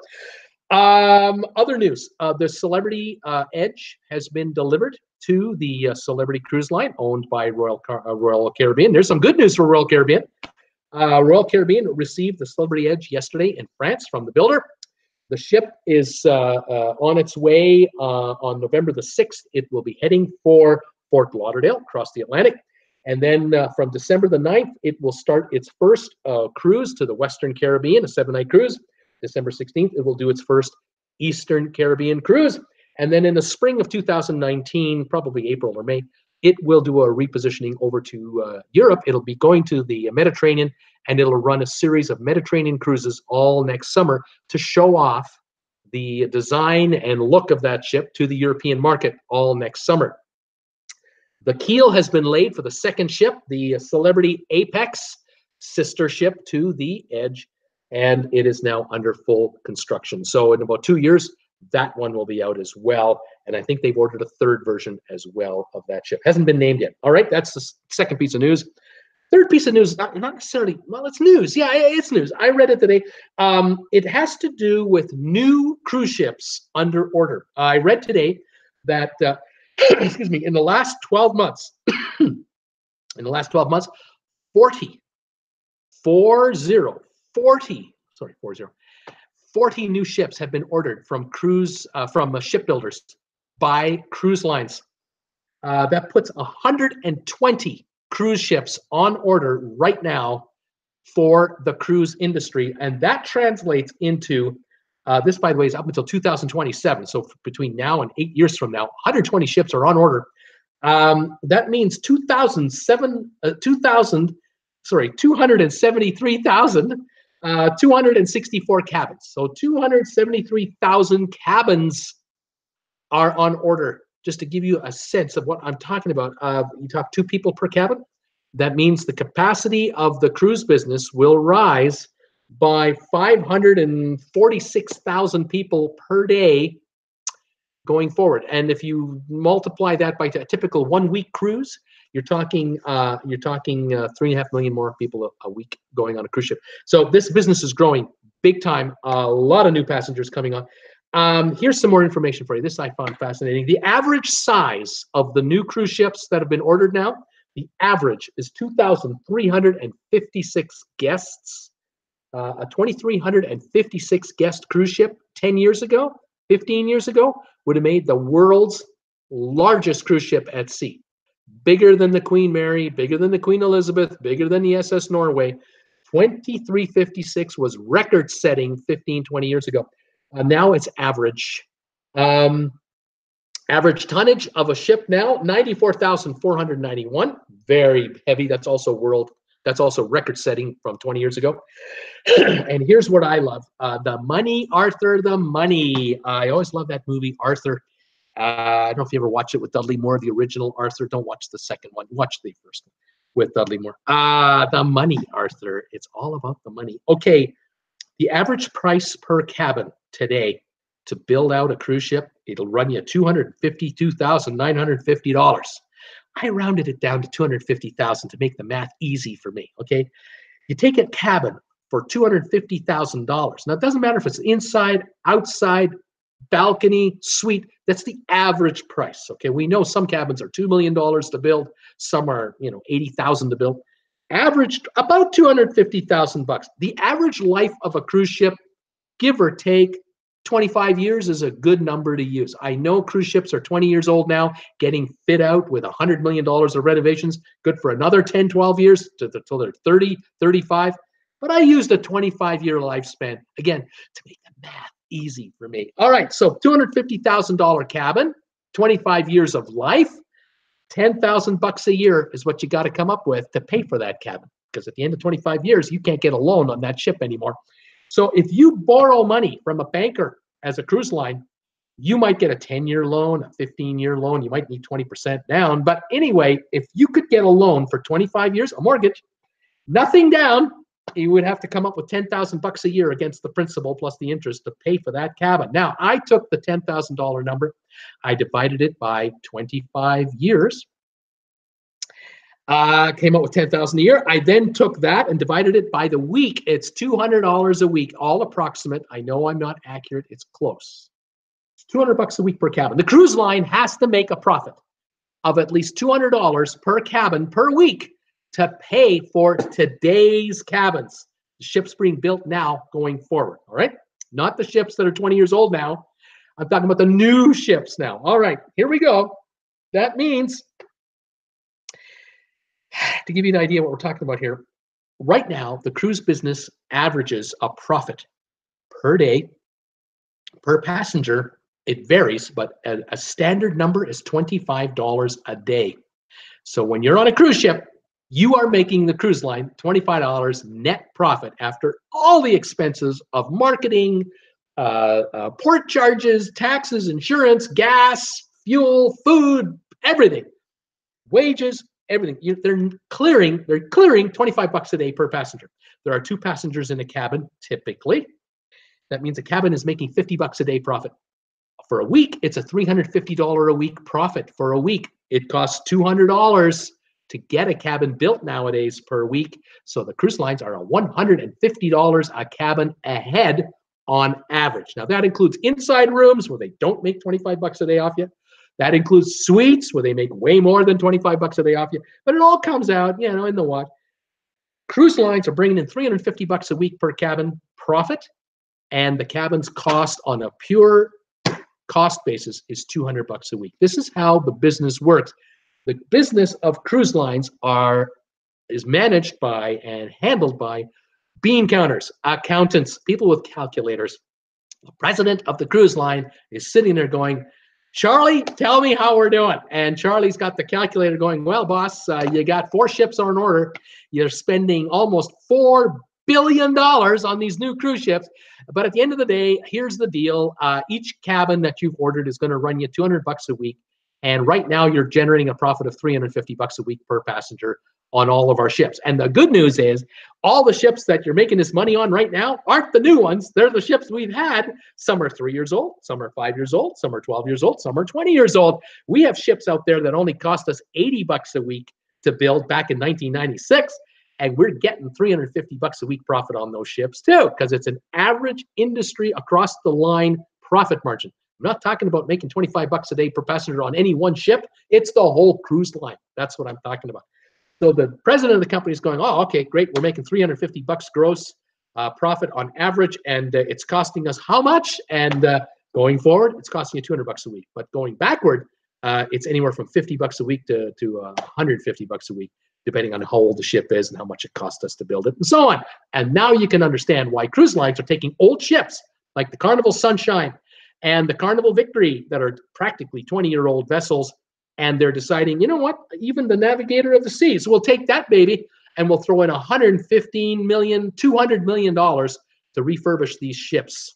Other news, the Celebrity Edge has been delivered to the Celebrity Cruise Line owned by Royal Caribbean. There's some good news for Royal Caribbean. Royal Caribbean received the Celebrity Edge yesterday in France from the builder. The ship is on its way on November the 6th. It will be heading for Fort Lauderdale, across the Atlantic. And then from December the 9th, it will start its first cruise to the Western Caribbean, a 7-night cruise. December 16th, it will do its first Eastern Caribbean cruise. And then in the spring of 2019, probably April or May, it will do a repositioning over to Europe. It'll be going to the Mediterranean, and it'll run a series of Mediterranean cruises all next summer to show off the design and look of that ship to the European market all next summer. The keel has been laid for the second ship, the Celebrity Apex, sister ship to the Edge, and it is now under full construction. So in about 2 years, that one will be out as well. And I think they've ordered a third version as well of that ship. Hasn't been named yet. All right, that's the second piece of news. Third piece of news, not necessarily, well, it's news. Yeah, it's news. I read it today. It has to do with new cruise ships under order. I read today that, excuse me, in the last 12 months, 40 40 new ships have been ordered from shipbuilders by cruise lines. That puts 120 cruise ships on order right now for the cruise industry, and that translates into this, by the way, is up until 2027. So between now and 8 years from now, 120 ships are on order. That means 273,264 cabins. So 273,000 cabins are on order. Just to give you a sense of what I'm talking about, you talk 2 people per cabin. That means the capacity of the cruise business will rise by 546,000 people per day going forward. And if you multiply that by a typical 1-week cruise, you're talking 3.5 million more people a week going on a cruise ship. So this business is growing big time. A lot of new passengers coming on. Here's some more information for you. This I found fascinating. The average size of the new cruise ships that have been ordered now, the average is 2,356 guests. A 2,356 guest cruise ship 10 years ago, 15 years ago, would have made the world's largest cruise ship at sea. Bigger than the Queen Mary, bigger than the Queen Elizabeth, bigger than the SS Norway. 2,356 was record-setting 15, 20 years ago. Now it's average. Average tonnage of a ship now, 94,491. Very heavy. That's also record-setting from 20 years ago. And here's what I love. The money, Arthur, the money. I always love that movie, Arthur. I don't know if you ever watched it with Dudley Moore, the original Arthur. Don't watch the second one. Watch the first one with Dudley Moore. The money, Arthur. It's all about the money. Okay, the average price per cabin today to build out a cruise ship, it'll run you $252,950. I rounded it down to $250,000 to make the math easy for me, okay? You take a cabin for $250,000. Now, it doesn't matter if it's inside, outside, balcony, suite. That's the average price, okay? We know some cabins are $2 million to build. Some are, $80,000 to build. Averaged about $250,000. The average life of a cruise ship, give or take, 25 years is a good number to use. I know cruise ships are 20 years old now, getting fit out with $100 million of renovations, good for another 10, 12 years till they're 30, 35. But I used a 25-year lifespan, again, to make the math easy for me. All right, so $250,000 cabin, 25 years of life, $10,000 a year is what you got to come up with to pay for that cabin. Because at the end of 25 years, you can't get a loan on that ship anymore. So if you borrow money from a banker as a cruise line, you might get a 10-year loan, a 15-year loan. You might need 20% down. But anyway, if you could get a loan for 25 years, a mortgage, nothing down, you would have to come up with $10,000 a year against the principal plus the interest to pay for that cabin. Now, I took the $10,000 number. I divided it by 25 years. Came up with $10,000 a year. I then took that and divided it by the week. It's $200 a week, all approximate. I know I'm not accurate. It's close. It's $200 a week per cabin. The cruise line has to make a profit of at least $200 per cabin per week to pay for today's cabins. The ships being built now going forward, all right? Not the ships that are 20 years old now. I'm talking about the new ships now. All right, here we go. That means, to give you an idea what we're talking about here, right now, the cruise business averages a profit per day, per passenger. It varies, but a standard number is $25 a day. So when you're on a cruise ship, you are making the cruise line $25 net profit after all the expenses of marketing, port charges, taxes, insurance, gas, fuel, food, everything, wages, everything. They're clearing $25 a day per passenger. There are 2 passengers in a cabin typically. That means a cabin is making $50 a day profit. For a week, it's a $350 a week profit for a week. It costs $200 to get a cabin built nowadays per week. So the cruise lines are $150 a cabin ahead on average. Now that includes inside rooms where they don't make $25 a day off you. That includes suites where they make way more than $25 a day off you. But it all comes out, in the wash. Cruise lines are bringing in $350 a week per cabin profit. and the cabin's cost on a pure cost basis is $200 a week. This is how the business works. The business of cruise lines is managed by and handled by bean counters, accountants, people with calculators. The president of the cruise line is sitting there going, Charlie, tell me how we're doing. And Charlie's got the calculator going, well, boss, you got 4 ships on order. You're spending almost $4 billion on these new cruise ships. But at the end of the day, here's the deal. Each cabin that you've ordered is going to run you $200 a week. And right now you're generating a profit of $350 a week per passenger on all of our ships. And the good news is all the ships that you're making this money on right now aren't the new ones. They're the ships we've had. Some are 3 years old, some are 5 years old, some are 12 years old, some are 20 years old. We have ships out there that only cost us $80 a week to build back in 1996. And we're getting $350 a week profit on those ships too, because it's an average industry across the line profit margin. I'm not talking about making $25 a day per passenger on any one ship. It's the whole cruise line. That's what I'm talking about. So the president of the company is going, oh, okay, great. We're making $350 gross profit on average, and it's costing us how much? And going forward, it's costing you $200 a week. But going backward, it's anywhere from $50 a week to $150 a week, depending on how old the ship is and how much it cost us to build it, and so on. And now you can understand why cruise lines are taking old ships like the Carnival Sunshine and the Carnival Victory that are practically 20-year-old vessels, and they're deciding, you know what, even the Navigator of the Seas, so we'll take that baby and we'll throw in $115 million, $200 million to refurbish these ships.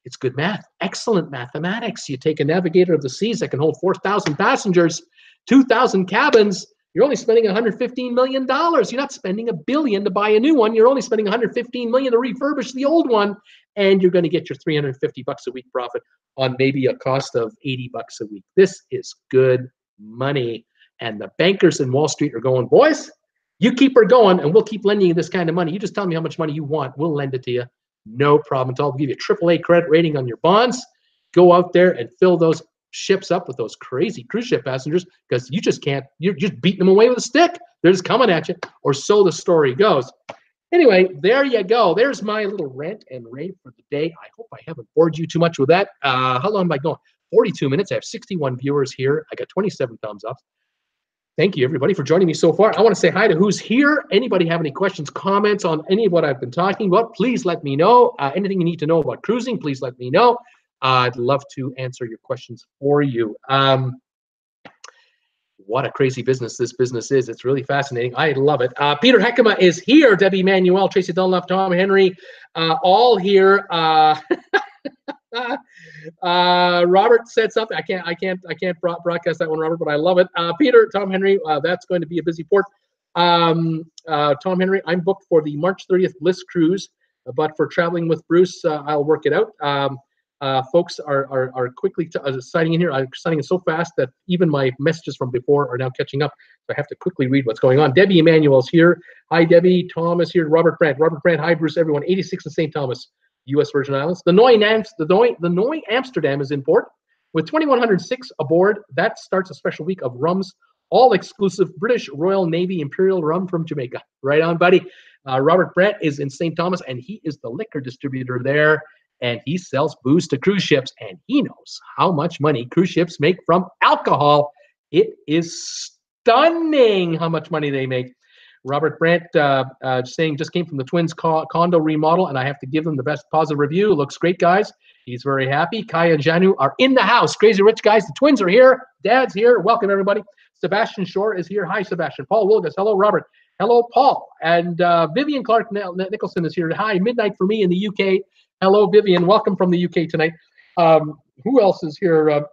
It's good math, excellent mathematics. You take a Navigator of the Seas that can hold 4,000 passengers, 2,000 cabins, you're only spending $115 million. You're not spending $1 billion to buy a new one. You're only spending $115 million to refurbish the old one, and you're going to get your $350 a week profit on maybe a cost of $80 a week. This is good money, and the bankers in Wall Street are going, boys, you keep her going, and we'll keep lending you this kind of money. You just tell me how much money you want. We'll lend it to you. No problem at all. We'll give you a AAA credit rating on your bonds. Go out there and fill those ships up with those crazy cruise ship passengers, because you just can't, you're just beating them away with a stick. They're just coming at you, or so the story goes. Anyway, there you go. There's my little rant and rave for the day. I hope I haven't bored you too much with that. How long am I going? 42 minutes. I have 61 viewers here. I got 27 thumbs up. Thank you, everybody, for joining me so far. I want to say hi to who's here. Anybody have any questions, comments on any of what I've been talking about, please let me know. Anything you need to know about cruising, please let me know. I'd love to answer your questions for you. What a crazy business this business is. It's really fascinating. I love it. Peter Heckema is here. Debbie Manuel, Tracy Dunlop, Tom Henry, all here. Robert said something. I can't broadcast that one, Robert, but I love it. Peter, Tom Henry, that's going to be a busy port. Tom Henry, I'm booked for the March 30th Bliss cruise, but for traveling with Bruce, I'll work it out. Folks are quickly signing in here. I'm signing in so fast that even my messages from before are now catching up. So I have to quickly read what's going on. Debbie Emanuel's here. Hi, Debbie. Tom is here. Robert Brandt. Hi, Bruce, everyone. 86 in St. Thomas, U.S. Virgin Islands. The Noy Amsterdam is in port with 2,106 aboard. That starts a special week of rums, all exclusive British Royal Navy Imperial rum from Jamaica. Right on, buddy. Robert Brandt is in St. Thomas, and he is the liquor distributor there. And he sells booze to cruise ships, and he knows how much money cruise ships make from alcohol. It is stunning how much money they make. Robert Brandt saying just came from the Twins condo remodel, and I have to give them the best positive review. Looks great, guys. He's very happy. Kaya and Janu are in the house. Crazy Rich guys. The Twins are here. Dad's here. Welcome, everybody. Sebastian Shore is here. Hi, Sebastian. Paul Wilgus. Hello, Robert. Hello, Paul. And Vivian Clark Nicholson is here. Hi, midnight for me in the UK. Hello, Vivian. Welcome from the UK tonight. Who else is here?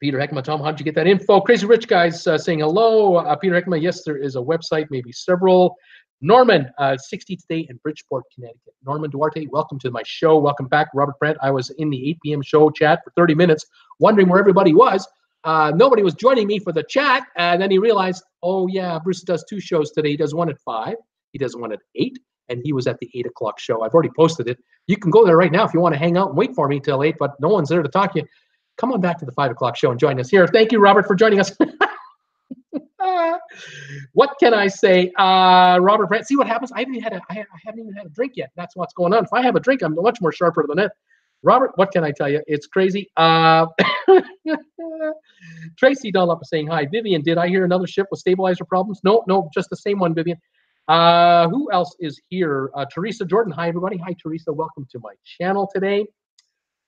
Peter Heckema. Tom, how'd you get that info? Crazy Rich guys saying hello. Peter Heckema. Yes, there is a website, maybe several. Norman, 60 today in Bridgeport, Connecticut. Norman Duarte, welcome to my show. Welcome back. Robert Brandt. I was in the 8 p.m. show chat for 30 minutes, wondering where everybody was. Nobody was joining me for the chat. And then he realized, oh, yeah, Bruce does 2 shows today. He does one at 5. He does one at 8. And he was at the 8 o'clock show. I've already posted it. You can go there right now if you want to hang out and wait for me till 8, but no one's there to talk to you. Come on back to the 5 o'clock show and join us here. Thank you, Robert, for joining us. What can I say? Robert Brent, see what happens? I haven't even had a drink yet. That's what's going on. If I have a drink, I'm much more sharper than that. Robert, what can I tell you? It's crazy. Tracy Dunlop is saying hi. Vivian, did I hear another ship with stabilizer problems? No, just the same one, Vivian. Who else is here? Teresa Jordan. Hi, everybody. Hi, Teresa. Welcome to my channel today.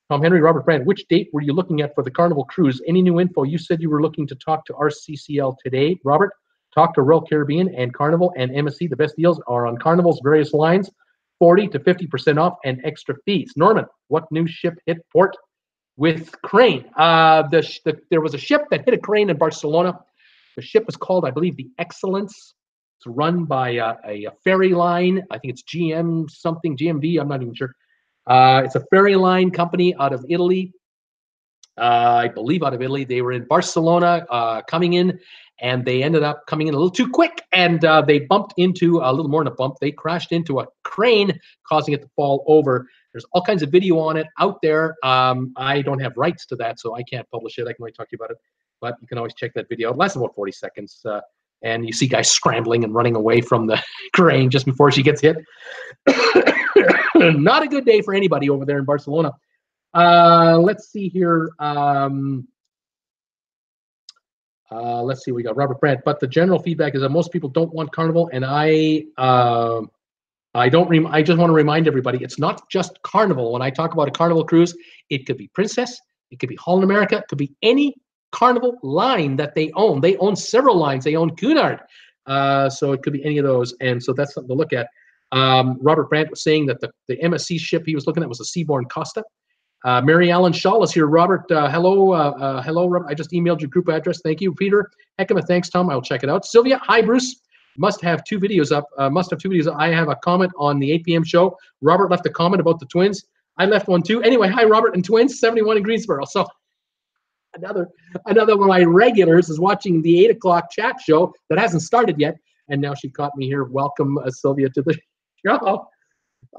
Tom Henry, Robert Brand. Which date were you looking at for the Carnival cruise? Any new info? You said you were looking to talk to RCCL today. Robert, talk to Royal Caribbean and Carnival and MSC. The best deals are on Carnival's various lines, 40 to 50% off and extra fees. Norman, what new ship hit port with crane? There was a ship that hit a crane in Barcelona. The ship was called, I believe, the Excellence. It's run by a ferry line. I think it's GM something, GMV. I'm not even sure. It's a ferry line company out of Italy. I believe out of Italy. They were in Barcelona coming in, and they ended up coming in a little too quick, and they bumped into a little more than a bump. They crashed into a crane, causing it to fall over. There's all kinds of video on it out there. I don't have rights to that, so I can't publish it. I can only talk to you about it, but you can always check that video. It lasts about 40 seconds, and you see guys scrambling and running away from the crane just before she gets hit. Not a good day for anybody over there in Barcelona. Let's see here. Let's see. We got Robert Brandt. But the general feedback is that most people don't want Carnival, and I just want to remind everybody, it's not just Carnival. When I talk about a Carnival cruise, it could be Princess, it could be Holland America, it could be any Carnival line that they own. They own several lines. They own Cunard, so it could be any of those, and so that's something to look at. Robert Brandt was saying that the MSC ship he was looking at was a Seabourn Costa. Mary Ellen Shaw is here. Robert, hello, hello, Robert. I just emailed your group address. Thank you, Peter. Heck of a thanks, Tom. I'll check it out. Sylvia, hi, Bruce. Must have two videos up. I have a comment on the 8 p.m. show. Robert left a comment about the twins. I left one too. Anyway, hi, Robert and twins, 71 in Greensboro. So another one of my regulars is watching the 8 o'clock chat show that hasn't started yet, and now she caught me here. Welcome, Sylvia, to the show.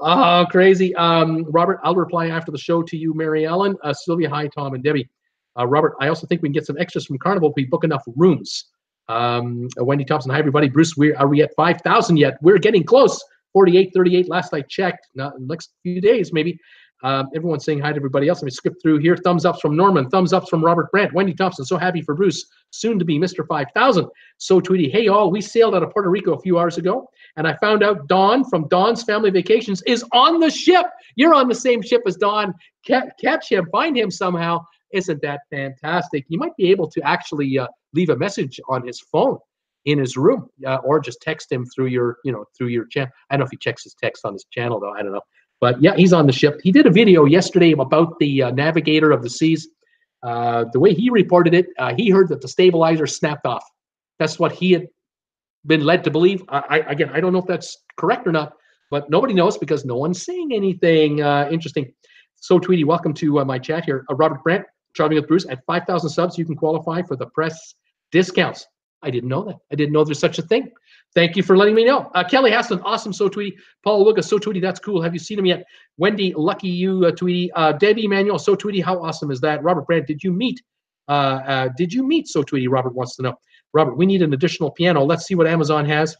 Oh, crazy. Robert, I'll reply after the show to you, Mary Ellen. Sylvia, hi, Tom and Debbie. Robert, I also think we can get some extras from Carnival if we book enough rooms. Wendy Thompson, hi, everybody. Bruce, are we at 5,000 yet? We're getting close. 48, 38, last I checked. Not in the next few days, maybe. Everyone's saying hi to everybody else. Let me skip through here. Thumbs ups from Norman. Thumbs ups from Robert Brandt. Wendy Thompson, so happy for Bruce. Soon to be Mr. 5,000. So Tweety, hey, all. We sailed out of Puerto Rico a few hours ago, and I found out Dawn from Dawn's Family Vacations is on the ship. You're on the same ship as Dawn. Catch him. Find him somehow. Isn't that fantastic? You might be able to actually leave a message on his phone in his room, or just text him through your channel. I don't know if he checks his text on his channel, though. I don't know. But yeah, he's on the ship. He did a video yesterday about the Navigator of the Seas. The way he reported it, he heard that the stabilizer snapped off. That's what he had been led to believe. I don't know if that's correct or not, but nobody knows because no one's saying anything interesting. So Tweety, welcome to my chat here. Robert Brandt, Traveling with Bruce. At 5,000 subs, you can qualify for the press discounts. I didn't know that. I didn't know there's such a thing. Thank you for letting me know. Kelly Haston, awesome, So Tweety. Paul Lucas, So Tweety, that's cool. Have you seen him yet? Wendy, lucky you, Tweety. Debbie Emanuel, So Tweety, how awesome is that? Robert Brandt, did you meet So Tweety? Robert wants to know. Robert, we need an additional piano. Let's see what Amazon has.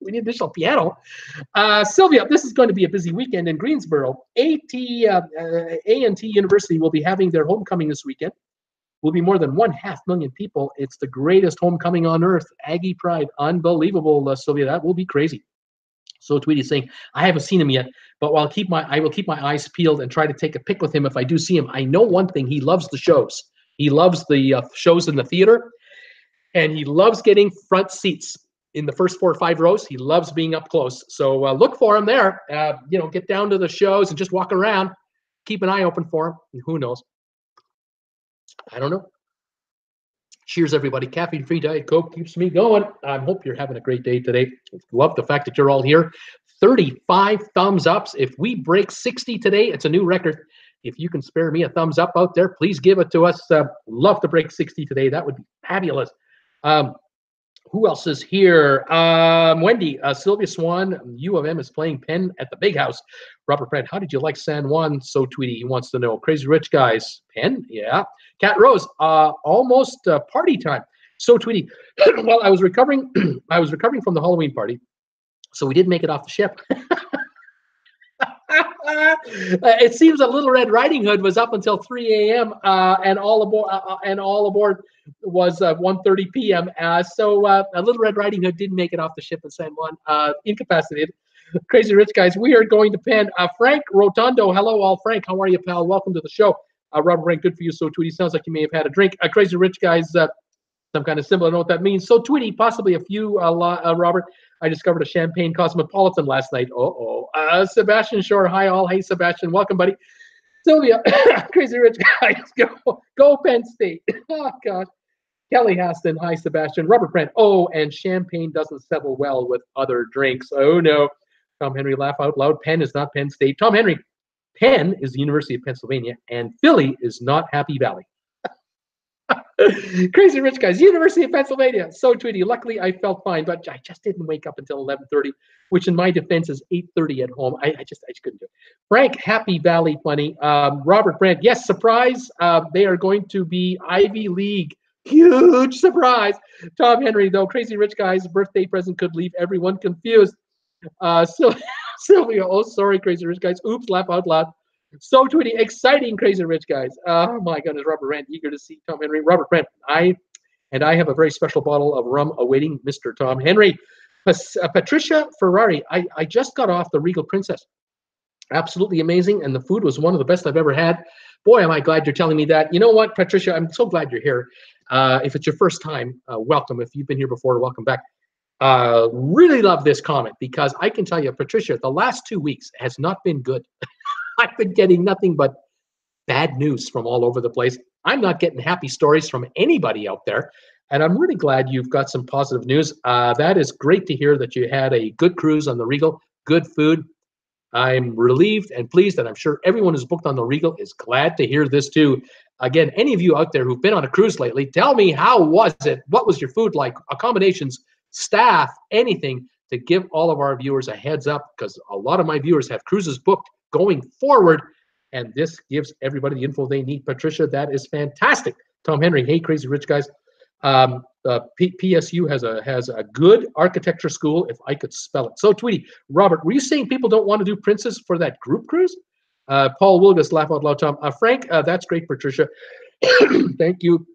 We need additional piano. Sylvia, this is going to be a busy weekend in Greensboro. A&T University will be having their homecoming this weekend. Will be more than 500,000 people. It's the greatest homecoming on earth. Aggie pride, unbelievable, Sylvia. That will be crazy. So Tweety saying, I haven't seen him yet, but I will keep my eyes peeled and try to take a pic with him if I do see him. I know one thing: he loves the shows. He loves the shows in the theater, and he loves getting front seats in the first 4 or 5 rows. He loves being up close. So look for him there. Get down to the shows and just walk around. Keep an eye open for him. And who knows? I don't know. Cheers, everybody. Caffeine-free Diet Coke keeps me going. I hope you're having a great day today. Love the fact that you're all here. 35 thumbs ups. If we break 60 today, it's a new record. If you can spare me a thumbs up out there, please give it to us. Love to break 60 today. That would be fabulous. Who else is here? Wendy, Sylvia Swan, U of M is playing Penn at the Big House. Robert Brandt, how did you like San Juan? So Tweety, he wants to know. Crazy Rich Guys, Penn, yeah. Cat Rose, almost party time. So Tweety, well, I was recovering. I was recovering from the Halloween party, so we did make it off the ship. It seems a Little Red Riding Hood was up until 3 a.m. And all aboard was 1:30 p.m. So a Little Red Riding Hood didn't make it off the ship in San Juan, incapacitated. Crazy Rich guys, we are going to pen Frank Rotondo. Hello, all. Frank, how are you, pal? Welcome to the show. Robert Rank, good for you. So Tweety, sounds like you may have had a drink. Crazy Rich guys, some kind of symbol. I don't know what that means. So Tweety, possibly a few. Robert, I discovered a Champagne Cosmopolitan last night. Sebastian Shore, hi all. Hey Sebastian, welcome, buddy. Sylvia, Crazy Rich guys, go Penn State. Oh gosh. Kelly Haston, hi Sebastian. Robert Brent, and champagne doesn't settle well with other drinks. Oh no. Tom Henry, laugh out loud. Penn is not Penn State. Tom Henry, Penn is the University of Pennsylvania, and Philly is not Happy Valley. Crazy Rich guys, University of Pennsylvania. So Tweety, luckily I felt fine, but I just didn't wake up until 11:30, which in my defense is 8:30 at home. I just couldn't do it. Frank, Happy Valley funny. Robert Brandt, yes, surprise. They are going to be Ivy League. Huge surprise. Tom Henry, though, Crazy Rich guys, birthday present could leave everyone confused. Sylvia, sorry, Crazy Rich guys. Oops, laugh out loud. So Tweety, exciting, Crazy Rich guys. Oh my goodness, Robert Brandt, eager to see Tom Henry. Robert Brandt, I have a very special bottle of rum awaiting Mr. Tom Henry. Patricia Ferrari, I just got off the Regal Princess. Absolutely amazing, and the food was one of the best I've ever had. Boy, am I glad you're telling me that. You know what, Patricia, I'm so glad you're here. If it's your first time, welcome. If you've been here before, welcome back. Really love this comment because I can tell you, Patricia, the last 2 weeks has not been good. I've been getting nothing but bad news from all over the place. I'm not getting happy stories from anybody out there. And I'm really glad you've got some positive news. That is great to hear that you had a good cruise on the Regal, good food. I'm relieved and pleased, and I'm sure everyone who's booked on the Regal is glad to hear this too. Again, any of you out there who've been on a cruise lately, tell me, how was it? What was your food like? Accommodations, staff, anything to give all of our viewers a heads up, because a lot of my viewers have cruises booked going forward, and this gives everybody the info they need. Patricia, that is fantastic. Tom Henry, hey, Crazy Rich guys. PSU has a good architecture school, if I could spell it. So Tweety, Robert, were you saying people don't want to do Princess for that group cruise? Paul Wilgus, laugh out loud, Tom. Frank, that's great, Patricia. Thank you.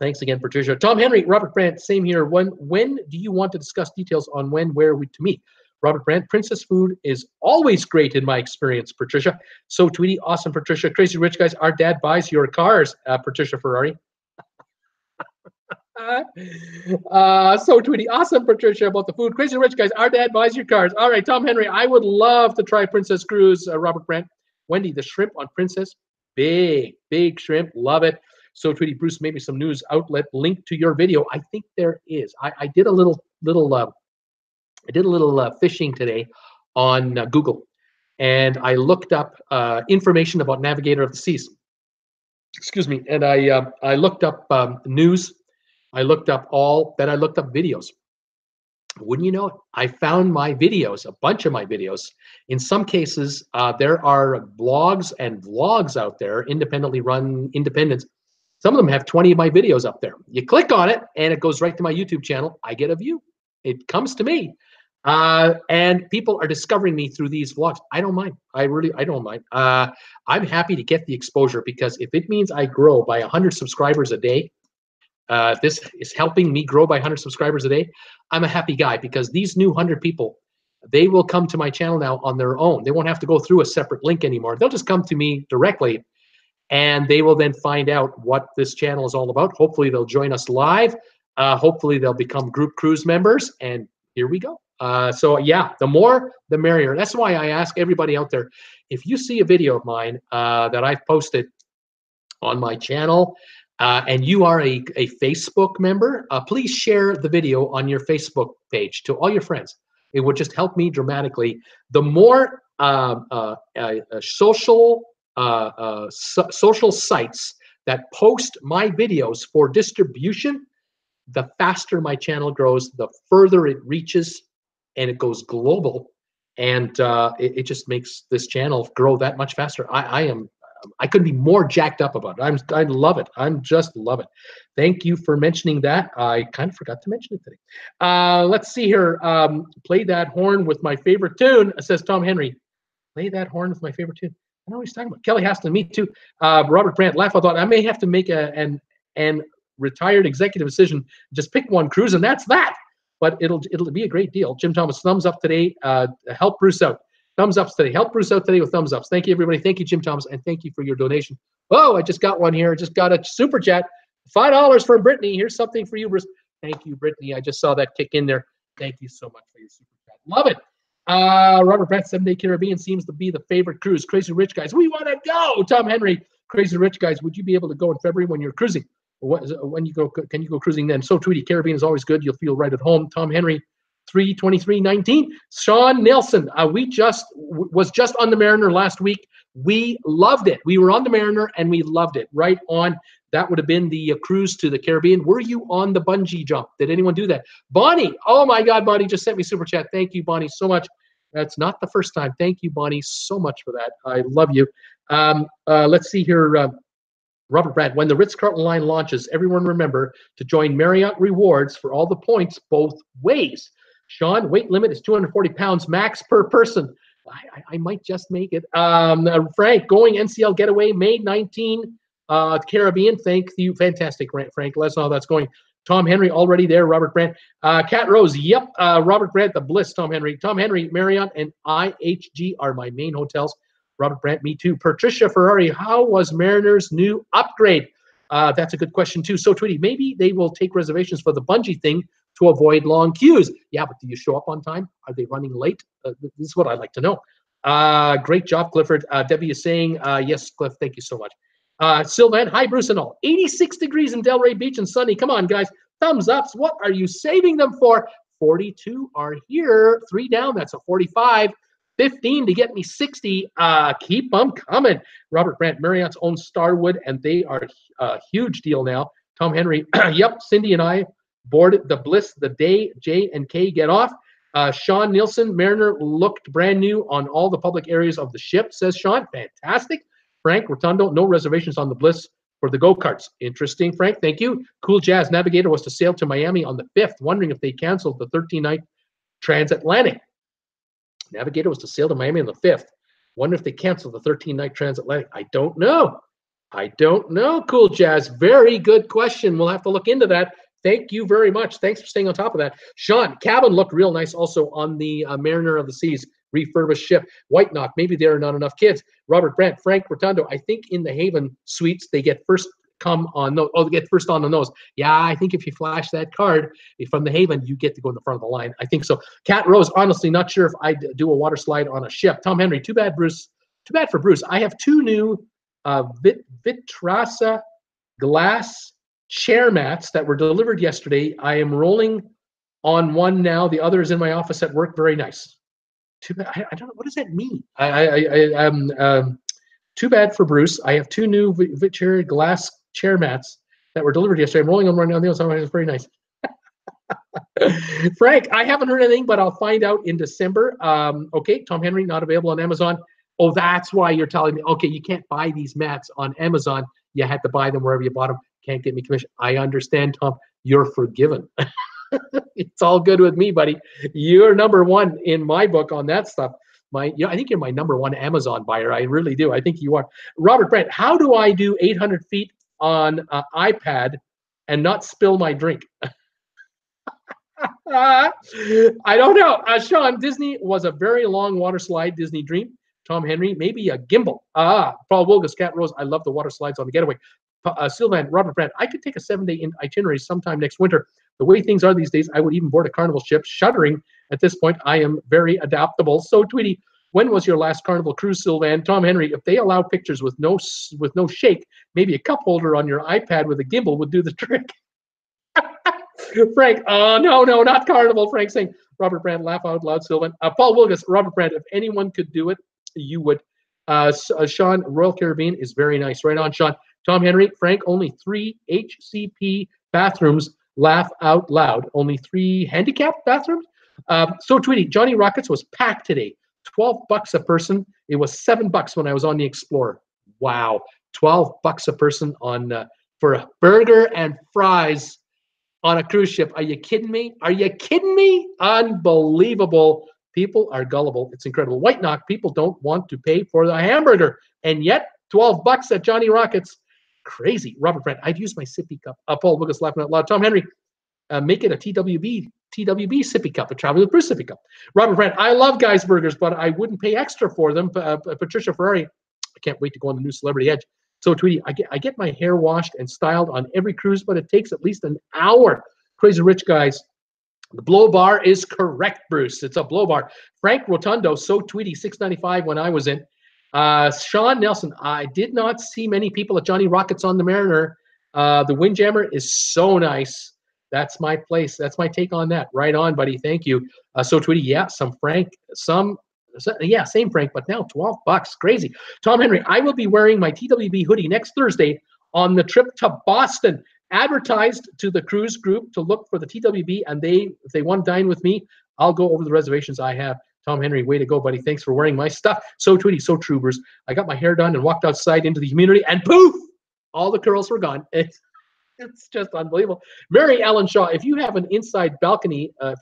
Thanks again, Patricia. Tom Henry, Robert Brandt, same here. When do you want to discuss details on where we to meet? Robert Brandt, Princess food is always great in my experience, Patricia. So Tweety, awesome, Patricia. Crazy Rich guys, our dad buys your cars, Patricia Ferrari. So Tweety, awesome, Patricia, about the food. Crazy Rich guys, our dad buys your cars. All right, Tom Henry, I would love to try Princess Cruise, Robert Brandt. Wendy, the shrimp on Princess, big shrimp, love it. So Tweety, Bruce, maybe some news outlet link to your video. I think there is. I did a little fishing today on Google, and I looked up information about Navigator of the Seas. Excuse me, and I looked up news. I looked up videos. Wouldn't you know it? I found my videos, a bunch of my videos. In some cases, there are blogs and vlogs out there, independently run independents. Some of them have 20 of my videos up there. You click on it, and it goes right to my YouTube channel. I get a view. It comes to me. And people are discovering me through these vlogs. I don't mind. I don't mind. I'm happy to get the exposure, because if it means I grow by 100 subscribers a day, this is helping me grow by 100 subscribers a day, I'm a happy guy, because these new 100 people, they will come to my channel now on their own. They won't have to go through a separate link anymore. They'll just come to me directly, and they will then find out what this channel is all about. Hopefully they'll join us live. Hopefully they'll become group cruise members, and here we go. So yeah, the more, the merrier. That's why I ask everybody out there, if you see a video of mine that I've posted on my channel, and you are a Facebook member, please share the video on your Facebook page to all your friends. It would just help me dramatically. The more social sites that post my videos for distribution, the faster my channel grows, the further it reaches, and it goes global, and it just makes this channel grow that much faster. I am I couldn't be more jacked up about it. I love it. I'm just love it. Thank you for mentioning that. I kind of forgot to mention it today. Let's see here. Play that horn with my favorite tune, says Tom Henry. Play that horn with my favorite tune. I know what he's talking about. Kelly Haston, me too. Robert Brandt, laugh out loud. I may have to make an retired executive decision. Just pick one cruise, and that's that. But it'll be a great deal. Jim Thomas, thumbs up today. Help Bruce out. Thumbs ups today. Help Bruce out today with thumbs ups. Thank you, everybody. Thank you, Jim Thomas, and thank you for your donation. Oh, I just got one here. I just got a super chat. $5 from Brittany. Here's something for you, Bruce. Thank you, Brittany. I just saw that kick in there. Thank you so much for your super chat. Love it. Robert Brandt, 7-Day Caribbean seems to be the favorite cruise. Crazy Rich Guys, we want to go. Tom Henry, Crazy Rich Guys, would you be able to go in February when you're cruising? When you go, can you go cruising then? So Tweety, Caribbean is always good. You'll feel right at home. Tom Henry, 3/23/19. Sean Nelson, was just on the Mariner last week. We loved it. We were on the Mariner and we loved it. Right on. That would have been the cruise to the Caribbean. Were you on the bungee jump? Did anyone do that? Bonnie, oh my God, Bonnie just sent me super chat. Thank you, Bonnie, so much. That's not the first time. Thank you, Bonnie, so much for that. I love you. Let's see here. Robert Brandt, when the Ritz-Carlton line launches, everyone remember to join Marriott Rewards for all the points both ways. Sean, weight limit is 240 pounds max per person. I might just make it. Frank, going NCL getaway, May 19, Caribbean. Thank you. Fantastic, Frank. Let us know how that's going. Tom Henry, already there. Robert Brandt. Cat Rose, yep. Robert Brandt, the Bliss, Tom Henry. Tom Henry, Marriott, and IHG are my main hotels. Robert Brandt, me too. Patricia Ferrari, how was Mariner's new upgrade? That's a good question too. So Tweety, maybe they will take reservations for the bungee thing to avoid long queues. Yeah, but do you show up on time? Are they running late? This is what I'd like to know. Great job, Clifford. Debbie is saying, yes, Cliff, thank you so much. Sylvan, hi, Bruce and all. 86 degrees in Delray Beach and sunny. Come on, guys. Thumbs ups. What are you saving them for? 42 are here. 3 down. That's a 45. 15 to get me 60. Keep them coming. Robert Brandt, Marriott's own Starwood, and they are a huge deal now. Tom Henry, yep. Cindy and I boarded the Bliss the day J and K get off. Sean Nielsen, Mariner looked brand new on all the public areas of the ship, says Sean. Fantastic. Frank Rotundo, no reservations on the Bliss for the go-karts. Interesting, Frank. Thank you. Cool Jazz Navigator was to sail to Miami on the 5th, wondering if they canceled the 13-night transatlantic. Navigator was to sail to Miami on the 5th. Wonder if they canceled the 13-night transatlantic. I don't know. I don't know, Cool Jazz. Very good question. We'll have to look into that. Thank you very much. Thanks for staying on top of that. Sean, cabin looked real nice also on the Mariner of the Seas refurbished ship. White Knock, maybe there are not enough kids. Robert Brandt, Frank Rotundo, I think in the Haven suites, they get first come on those. Oh, they get first on those. Yeah, I think if you flash that card from the Haven, you get to go in the front of the line. I think so. Cat Rose, honestly, not sure if I'd do a water slide on a ship. Tom Henry, too bad, Bruce. Too bad for Bruce. I have 2 new Vitrasa glass chair mats that were delivered yesterday. I am rolling on one now. The other is in my office at work. Very nice. Too bad. I don't know. What does that mean? Too bad for Bruce. I have 2 new Vitrasa glass chair mats that were delivered yesterday. I'm rolling them right now. The other side is very nice. Frank, I haven't heard anything, but I'll find out in December. Okay, Tom Henry, not available on Amazon. Oh, that's why you're telling me. Okay, you can't buy these mats on Amazon. You had to buy them wherever you bought them. Can't get me commission. I understand, Tom. You're forgiven. It's all good with me, buddy. You're number 1 in my book on that stuff. I think you're my number 1 Amazon buyer. I really do. I think you are. Robert Brandt, how do I do 800 feet on iPad and not spill my drink? I don't know. Sean, Disney was a very long water slide, Disney Dream. Tom Henry, maybe a gimbal. Paul Wilgus, Cat Rose, I love the water slides on the getaway. Sylvan, Robert Brandt, I could take a 7-day itinerary sometime next winter. The way things are these days, I would even board a Carnival ship. Shuddering at this point, I am very adaptable. So, Tweety, when was your last Carnival cruise, Sylvan? Tom Henry, if they allow pictures with no shake, maybe a cup holder on your iPad with a gimbal would do the trick. Frank, no, not Carnival. Frank saying, Robert Brandt, laugh out loud, Sylvan. Paul Wilgus, Robert Brandt, if anyone could do it, you would. Sean, Royal Caribbean is very nice. Right on, Sean. Tom Henry, Frank, only 3 HCP bathrooms. Laugh out loud. Only 3 handicapped bathrooms? So, Tweety, Johnny Rockets was packed today. $12 a person. It was $7 when I was on the Explorer. Wow, $12 a person on for a burger and fries on a cruise ship. Are you kidding me? Are you kidding me? Unbelievable. People are gullible. It's incredible. White Knock, people don't want to pay for the hamburger. And yet, $12 at Johnny Rockets. Crazy. Robert Brent, I've used my sippy cup. Paul Lucas laughing out loud. Tom Henry, make it a TWB sippy cup, a Traveling with Bruce sippy cup. Robert Brent, I love Guy's Burgers, but I wouldn't pay extra for them. Patricia Ferrari, I can't wait to go on the new Celebrity Edge. So, Tweety, I get my hair washed and styled on every cruise, but it takes at least an hour. Crazy Rich Guys, the blow bar is correct, Bruce. It's a blow bar. Frank Rotundo, so Tweety, $6.95 when I was in. Sean Nelson, I did not see many people at Johnny Rockets on the Mariner. The Windjammer is so nice. That's my place. That's my take on that. Right on, buddy. Thank you. So Tweety, yeah, same Frank, but now $12. Crazy. Tom Henry, I will be wearing my TWB hoodie next Thursday on the trip to Boston. Advertised to the cruise group to look for the TWB, and if they want to dine with me, I'll go over the reservations I have. Tom Henry, way to go, buddy. Thanks for wearing my stuff. So Tweety, so true, Bruce. I got my hair done and walked outside into the community, and poof, all the curls were gone. It's just unbelievable. Mary Ellen Shaw, if you have an inside balcony, on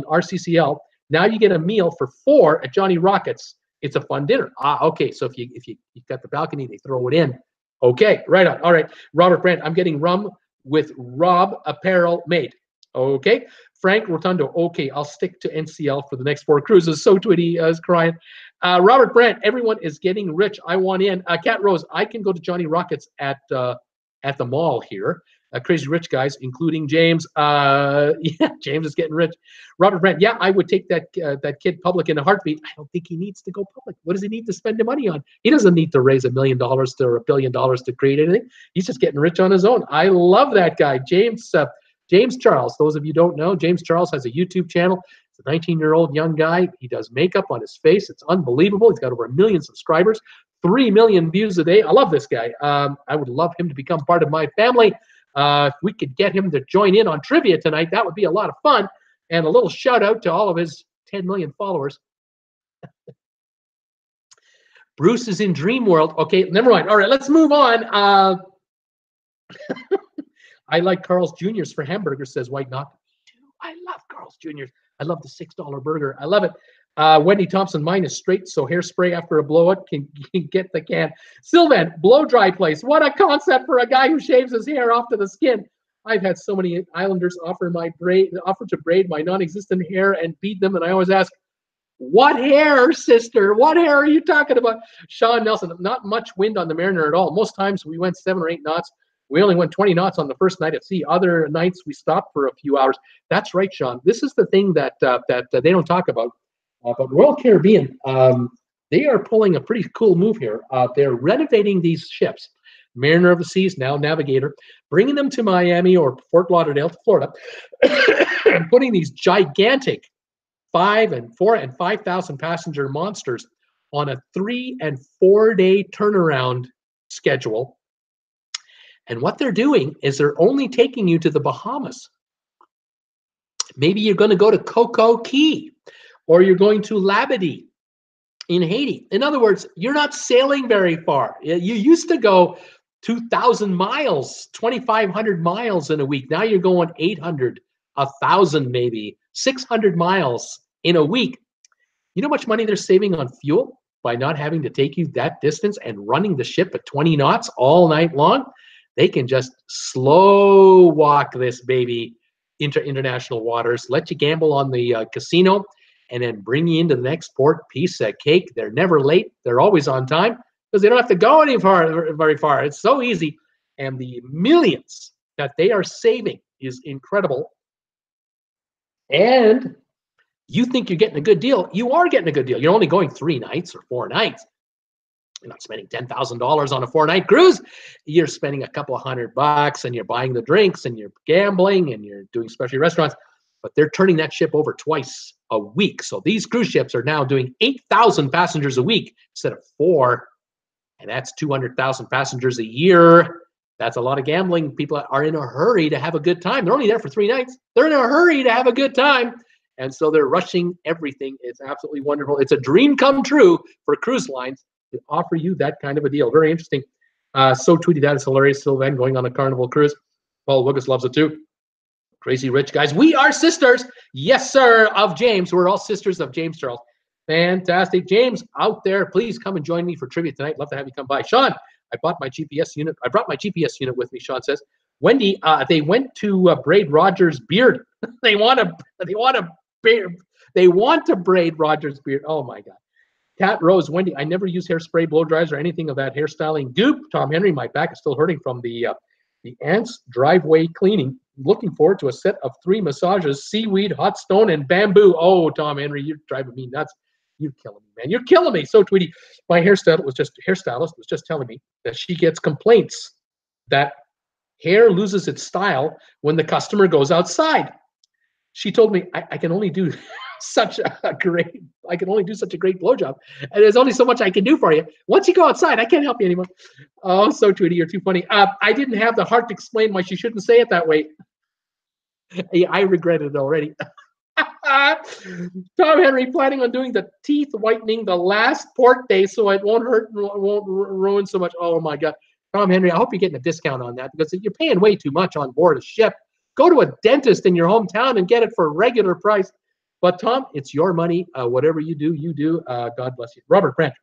RCCL, now you get a meal for 4 at Johnny Rockets. It's a fun dinner. Okay. So if you've got the balcony, they throw it in. Okay, right on. All right, Robert Brandt, I'm getting rum with Rob Apparel made. Okay, Frank Rotundo. Okay, I'll stick to NCL for the next 4 cruises. So Twitty is crying. Robert Brandt, everyone is getting rich. I want in. Cat Rose, I can go to Johnny Rockets at the mall here. Crazy Rich Guys, including James. Yeah, James is getting rich. Robert Brandt, yeah, I would take that kid public in a heartbeat. I don't think he needs to go public. What does he need to spend the money on? He doesn't need to raise $1 million or $1 billion to create anything. He's just getting rich on his own. I love that guy. James Charles, those of you who don't know, James Charles has a YouTube channel. He's a 19-year-old young guy. He does makeup on his face. It's unbelievable. He's got over 1 million subscribers, 3 million views a day. I love this guy. I would love him to become part of my family. If we could get him to join in on trivia tonight, that would be a lot of fun. And a little shout out to all of his 10 million followers. Bruce is in Dream World. Okay, never mind. All right, let's move on. I like Carl's Jr.'s for hamburgers, says White Knock. I love Carl's Jr.'s. I love the $6 burger. I love it. Wendy Thompson, mine is straight, so hairspray after a blowout can get the can. Sylvan, blow dry place. What a concept for a guy who shaves his hair off to the skin. I've had so many Islanders offer to braid my non-existent hair and beat them, and I always ask, what hair, sister? What hair are you talking about? Sean Nelson, not much wind on the Mariner at all. Most times we went 7 or 8 knots. We only went 20 knots on the first night at sea. Other nights we stopped for a few hours. That's right, Sean. This is the thing that they don't talk about. But Royal Caribbean, they are pulling a pretty cool move here. They're renovating these ships, Mariner of the Seas, now Navigator, bringing them to Miami or Fort Lauderdale to Florida, and putting these gigantic 5,000 and 4,000 and 5,000 passenger monsters on a 3 and 4 day turnaround schedule. And what they're doing is they're only taking you to the Bahamas. Maybe you're going to go to Coco Key, or you're going to Labadee in Haiti. In other words, you're not sailing very far. You used to go 2,000 miles, 2,500 miles in a week. Now you're going 800, 1,000 maybe, 600 miles in a week. You know how much money they're saving on fuel by not having to take you that distance and running the ship at 20 knots all night long? They can just slow walk this baby into international waters, let you gamble on the casino, and then bring you into the next port. Piece of cake. They're never late. They're always on time because they don't have to go very far. It's so easy. And the millions that they are saving is incredible. And you think you're getting a good deal. You are getting a good deal. You're only going 3 nights or 4 nights. You're not spending $10,000 on a 4-night cruise. You're spending a couple of $100 and you're buying the drinks and you're gambling and you're doing specialty restaurants. But they're turning that ship over twice a week. So these cruise ships are now doing 8,000 passengers a week instead of 4. And that's 200,000 passengers a year. That's a lot of gambling. People are in a hurry to have a good time. They're only there for 3 nights. They're in a hurry to have a good time. And so they're rushing everything. It's absolutely wonderful. It's a dream come true for cruise lines to offer you that kind of a deal. Very interesting. So tweety, that is hilarious. Sylvan going on a Carnival cruise. Paul Lucas loves it too. Crazy Rich, guys. We are sisters. Yes, sir, of James. We're all sisters of James Charles. Fantastic. James, out there, please come and join me for trivia tonight. Love to have you come by. Sean, I bought my GPS unit. I brought my GPS unit with me, Sean says. Wendy, they went to braid Roger's beard. they want to braid Roger's beard. Oh, my God. Cat Rose, Wendy, I never use hairspray, blow dries, or anything of that hairstyling goop. Tom Henry, my back is still hurting from the ants driveway cleaning. Looking forward to a set of 3 massages, seaweed, hot stone, and bamboo. Oh, Tom Henry, you're driving me nuts. You're killing me, man. You're killing me. So, Tweety, my hairstylist was just telling me that she gets complaints that hair loses its style when the customer goes outside. She told me I can only do such a great blowjob, and there's only so much I can do for you. Once you go outside, I can't help you anymore. Oh, so Tweety, you're too funny. I didn't have the heart to explain why she shouldn't say it that way. I regret it already. Tom Henry planning on doing the teeth whitening the last port day so it won't hurt and won't ruin so much. Oh my God. Tom Henry, I hope you're getting a discount on that because you're paying way too much on board a ship. Go to a dentist in your hometown and get it for a regular price. But Tom, it's your money. Whatever you do, you do. God bless you. Robert Brandt.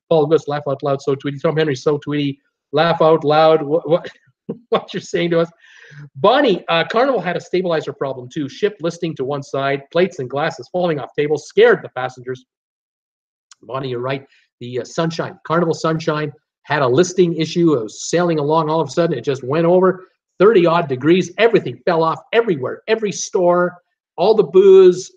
Paul Gus, laugh out loud, so Tweety. Tom Henry, so Tweety. Laugh out loud. What you're saying to us. Bonnie, Carnival had a stabilizer problem too. Ship listing to one side, plates and glasses falling off tables, scared the passengers. Bonnie, you're right. The Sunshine, Carnival Sunshine, had a listing issue. It was sailing along. All of a sudden, it just went over 30-odd degrees. Everything fell off everywhere. Every store, all the booze,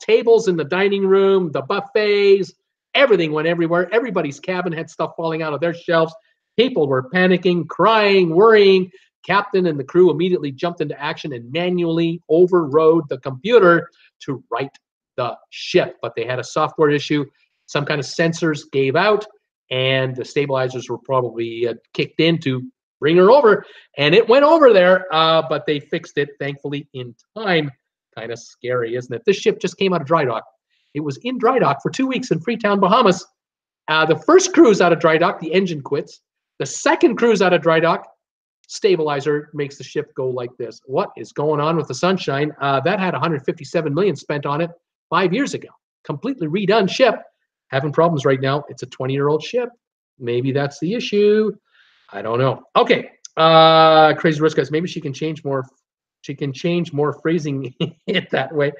tables in the dining room, the buffets, everything went everywhere. Everybody's cabin had stuff falling out of their shelves. People were panicking, crying, worrying. Captain and the crew immediately jumped into action and manually overrode the computer to right the ship. But they had a software issue. Some kind of sensors gave out, and the stabilizers were probably kicked in to bring her over. And it went over there, but they fixed it, thankfully, in time. Kind of scary, isn't it? This ship just came out of dry dock. It was in dry dock for 2 weeks in Freetown, Bahamas. The first cruise out of dry dock, the engine quits. The second cruise out of dry dock, stabilizer makes the ship go like this. What is going on with the Sunshine? That had $157 million spent on it 5 years ago. Completely redone ship. Having problems right now. It's a 20-year-old ship. Maybe that's the issue. I don't know. Okay. Crazy Rich, guys. Maybe she can change more. She can change more phrasing it that way.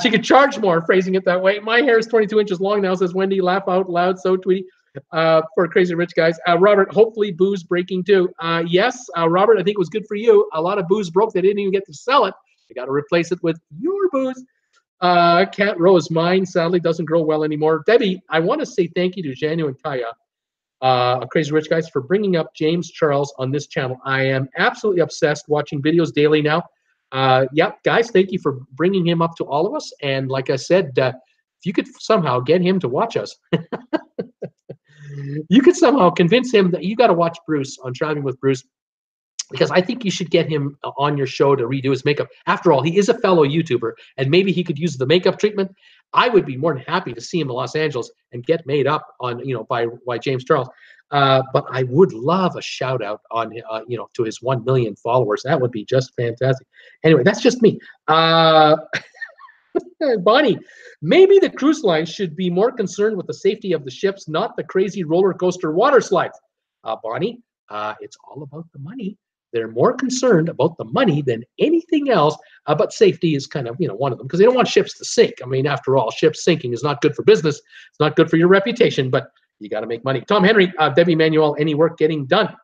She could charge more phrasing it that way. My hair is 22 inches long now, says Wendy. Laugh out loud. So Tweety. For Crazy Rich, guys. Robert, hopefully booze breaking too. Yes, Robert, I think it was good for you. A lot of booze broke. They didn't even get to sell it. They got to replace it with your booze. Cat Rose, mine sadly doesn't grow well anymore. Debbie, I want to say thank you to Janu and Kaya, Crazy Rich, guys, for bringing up James Charles on this channel. I am absolutely obsessed watching videos daily now. Yep, guys, thank you for bringing him up to all of us. And like I said, if you could somehow get him to watch us, you could somehow convince him that you got to watch Bruce on Traveling with Bruce, because I think you should get him on your show to redo his makeup. After all, he is a fellow YouTuber, and maybe he could use the makeup treatment. I would be more than happy to see him in Los Angeles and get made up on, by James Charles. But I would love a shout out on, to his 1 million followers. That would be just fantastic. Anyway, that's just me. Bonnie, maybe the cruise line should be more concerned with the safety of the ships, not the crazy roller coaster water slides. Bonnie, it's all about the money. They're more concerned about the money than anything else, but safety is kind of, one of them, because they don't want ships to sink. I mean, after all, ships sinking is not good for business. It's not good for your reputation, but you got to make money. Tom Henry, Debbie Manuel, any work getting done?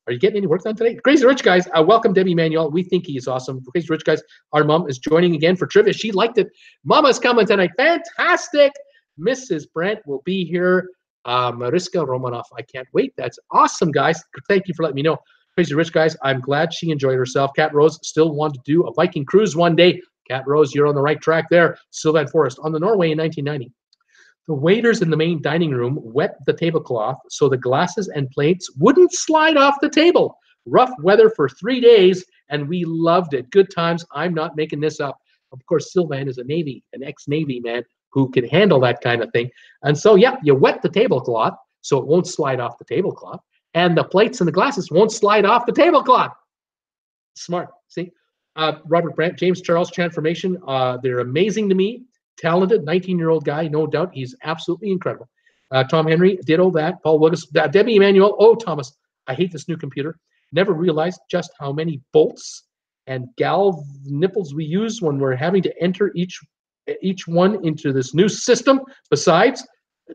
Are you getting any work done today? Crazy Rich, guys, welcome Debbie Manuel. We think he is awesome. Crazy Rich, guys, our mom is joining again for trivia. She liked it. Mama's coming tonight. Fantastic. Mrs. Brent will be here. Mariska Romanoff, I can't wait. That's awesome, guys. Thank you for letting me know. Crazy Rich, guys, I'm glad she enjoyed herself. Cat Rose still wanted to do a Viking cruise one day. Cat Rose, you're on the right track there. Sylvan Forest on the Norway in 1990. The waiters in the main dining room wet the tablecloth so the glasses and plates wouldn't slide off the table. Rough weather for 3 days, and we loved it. Good times. I'm not making this up. Of course, Sylvan is an ex-Navy man who can handle that kind of thing. And so, yeah, you wet the tablecloth so it won't slide off the tablecloth. And the plates and the glasses won't slide off the tablecloth. Smart, see? Robert Brandt, James Charles, Transformation. They're amazing to me. Talented, 19-year-old guy, no doubt. He's absolutely incredible. Tom Henry, ditto that. Paul Willis, Debbie Emanuel. Oh, Thomas, I hate this new computer. Never realized just how many bolts and galv nipples we use when we're having to enter each one into this new system. Besides,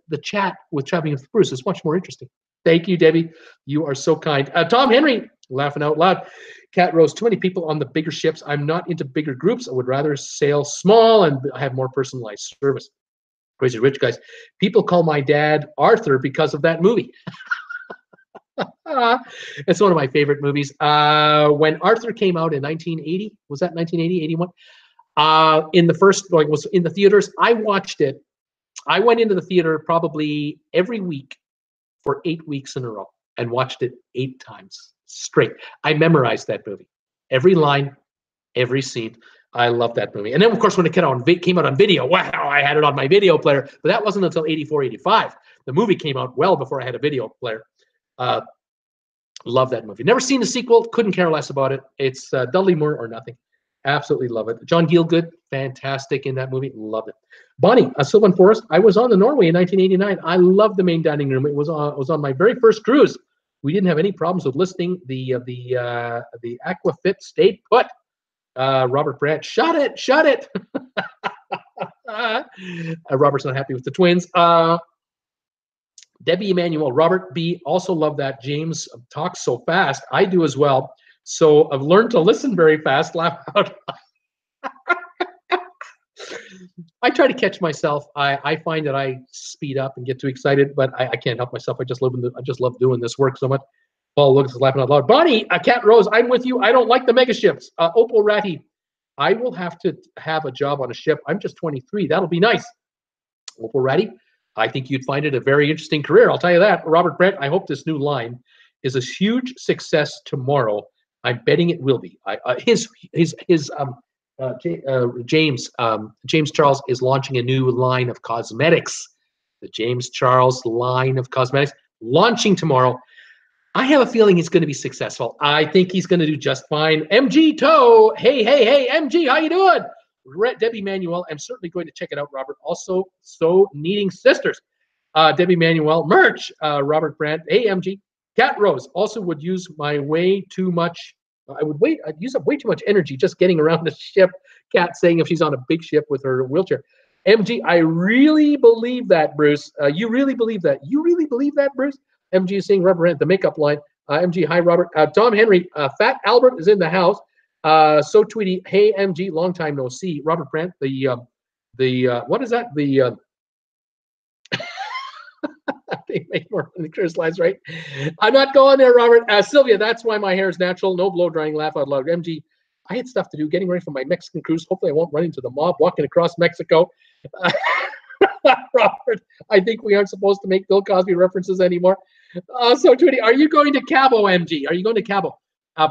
the chat with Traveling with Bruce is much more interesting. Thank you, Debbie. You are so kind. Tom Henry, laughing out loud. Cat Rose, too many people on the bigger ships. I'm not into bigger groups. I would rather sail small and have more personalized service. Crazy Rich guys. People call my dad Arthur because of that movie. It's one of my favorite movies. When Arthur came out in 1980, was that 1980, 81? In the first, like, was in the theaters. I watched it. I went into the theater probably every week for 8 weeks in a row and watched it 8 times straight. I memorized that movie, every line, every scene. I love that movie. And then, of course, when it came out on video, wow, I had it on my video player. But that wasn't until 84, 85. The movie came out well before I had a video player. Love that movie. Never seen the sequel. Couldn't care less about it. It's Dudley Moore or nothing. Absolutely love it. John Gielgud, fantastic in that movie. Loved it. Bonnie, Sylvan Forest. I was on the Norway in 1989. I loved the main dining room. It was on my very first cruise. We didn't have any problems with listing the Aquafit stayed put. Robert Brandt, shut it. Robert's not happy with the twins. Debbie Emanuel, Robert B. also love that James talks so fast. I do as well. So I've learned to listen very fast, laugh out. I try to catch myself. I find that I speed up and get too excited, but I can't help myself. I just love doing this work so much. Paul Lucas is laughing out loud. Bonnie, Cat Rose, I'm with you. I don't like the mega ships. Opal Ratty, I will have to have a job on a ship. I'm just 23. That'll be nice. Opal Ratty, I think you'd find it a very interesting career. I'll tell you that. Robert Brent, I hope this new line is a huge success tomorrow. I'm betting it will be. James Charles is launching a new line of cosmetics. The James Charles line of cosmetics launching tomorrow. I have a feeling he's going to be successful. I think he's going to do just fine. MG Toe, hey, MG, how you doing? Debbie Manuel, I'm certainly going to check it out, Robert. Also, so needing sisters. Debbie Manuel, merch. Robert Brandt, hey, MG. Cat Rose, also would use my way too much. I'd use up way too much energy just getting around the ship. Cat saying if she's on a big ship with her wheelchair. MG, I really believe that, Bruce. You really believe that? You really believe that, Bruce? MG is saying Robert Brandt, the makeup line. MG, hi, Robert. Tom Henry, Fat Albert is in the house. So Tweety, hey, MG, long time no see. Robert Brandt, what is that? They make more than the clear slides, right? I'm not going there, Robert. Sylvia, that's why my hair is natural. No blow drying. Laugh out loud. MG, I had stuff to do, getting ready for my Mexican cruise. Hopefully I won't run into the mob walking across Mexico. Robert, I think we aren't supposed to make Bill Cosby references anymore. So, Tweety, are you going to Cabo, MG? Are you going to Cabo?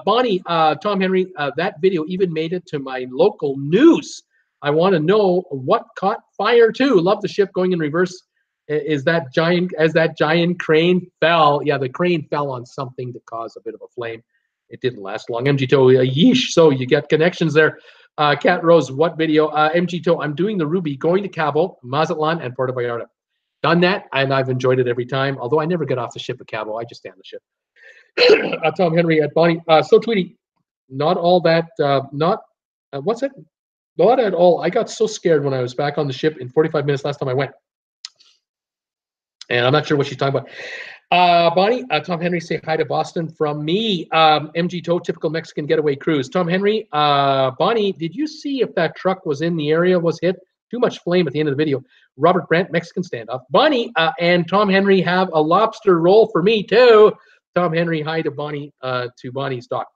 Bonnie, Tom Henry, that video even made it to my local news. I want to know what caught fire too. Love the ship going in reverse. As that giant crane fell. Yeah, the crane fell on something to cause a bit of a flame. It didn't last long. MG Toe, yeesh. So you get connections there. Cat Rose, what video? MG Toe, I'm doing the Ruby, going to Cabo, Mazatlan, and Puerto Vallarta. Done that, and I've enjoyed it every time. Although I never get off the ship at Cabo, I just stay on the ship. Tom Henry at Bonnie. So Tweety, not all that. What's it? Not at all. I got so scared when I was back on the ship in 45 minutes last time I went. And I'm not sure what she's talking about. Bonnie, Tom Henry, say hi to Boston from me. MG Toe, typical Mexican getaway cruise. Tom Henry, Bonnie, did you see if that truck was in the area, was hit? Too much flame at the end of the video. Robert Brandt, Mexican standoff. Bonnie and Tom Henry have a lobster roll for me too. Tom Henry, hi to Bonnie, to Bonnie's doc.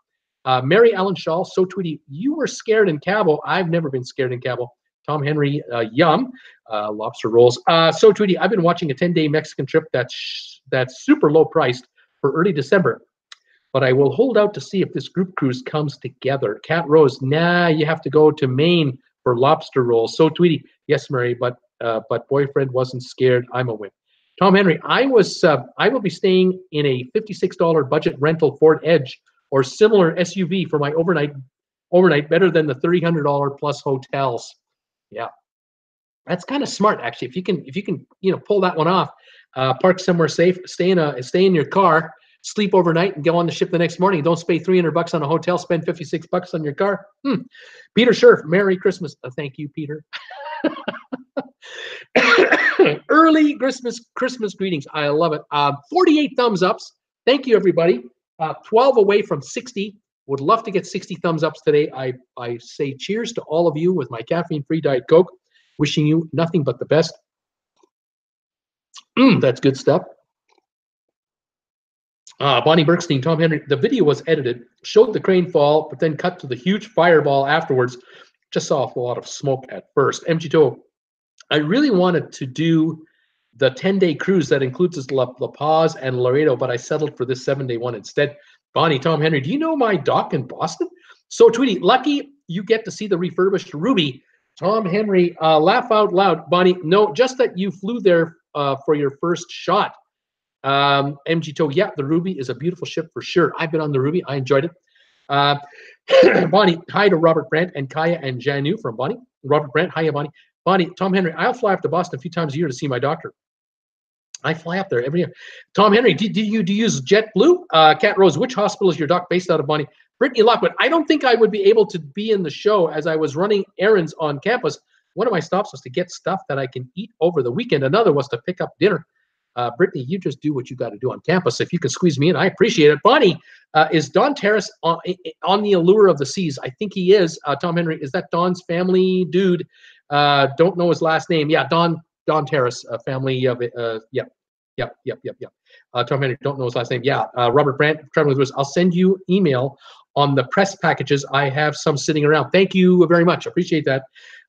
Mary Ellen Shaw, so Tweety, you were scared in Cabo. I've never been scared in Cabo. Tom Henry, yum, lobster rolls. So Tweety, I've been watching a 10-day Mexican trip that's super low priced for early December, but I will hold out to see if this group cruise comes together. Cat Rose, nah, you have to go to Maine for lobster rolls. So Tweety, yes, Mary, but boyfriend wasn't scared. I'm a wimp. Tom Henry, I will be staying in a $56 budget rental Ford Edge or similar SUV for my overnight, better than the $300 plus hotels. Yeah, that's kind of smart, actually. If you can, pull that one off, park somewhere safe, stay in your car, sleep overnight, and go on the ship the next morning. Don't spend $300 on a hotel. Spend $56 on your car. Peter Scherf, Merry Christmas. Thank you, Peter. Early Christmas greetings. I love it. 48 thumbs ups. Thank you, everybody. 12 away from 60. Would love to get 60 thumbs ups today. I say cheers to all of you with my caffeine-free Diet Coke. Wishing you nothing but the best. That's good stuff. Bonnie Bergstein, Tom Henry, the video was edited, showed the crane fall, but then cut to the huge fireball afterwards. Just saw a lot of smoke at first. MG2, I really wanted to do the 10-day cruise that includes La Paz and Laredo, but I settled for this 7-day one instead. Bonnie, Tom Henry, do you know my dock in Boston? So, Tweety, lucky you get to see the refurbished Ruby. Tom Henry, laugh out loud. Bonnie, no, just that you flew there for your first shot. MG2, yeah, the Ruby is a beautiful ship for sure. I've been on the Ruby. I enjoyed it. Bonnie, hi to Robert Brandt and Kaya and Janu from Bonnie. Robert Brandt, hiya, Bonnie. Bonnie, Tom Henry, I'll fly up to Boston a few times a year to see my doctor. I fly up there every year. Tom Henry, do you use JetBlue? Cat Rose, which hospital is your doc based out of, Bonnie? Brittany Lockwood, I don't think I would be able to be in the show as I was running errands on campus. One of my stops was to get stuff that I can eat over the weekend. Another was to pick up dinner. Brittany, you just do what you got to do on campus. If you can squeeze me in, I appreciate it. Bonnie, is Don Terrace on the Allure of the Seas? I think he is. Tom Henry, is that Don's family dude? Don't know his last name. Yeah, Don Terrace, family of Yep. Tom Henry, don't know his last name. Yeah, Robert Brandt, traveling with us. I'll send you email on the press packages. I have some sitting around. Thank you very much. Appreciate that.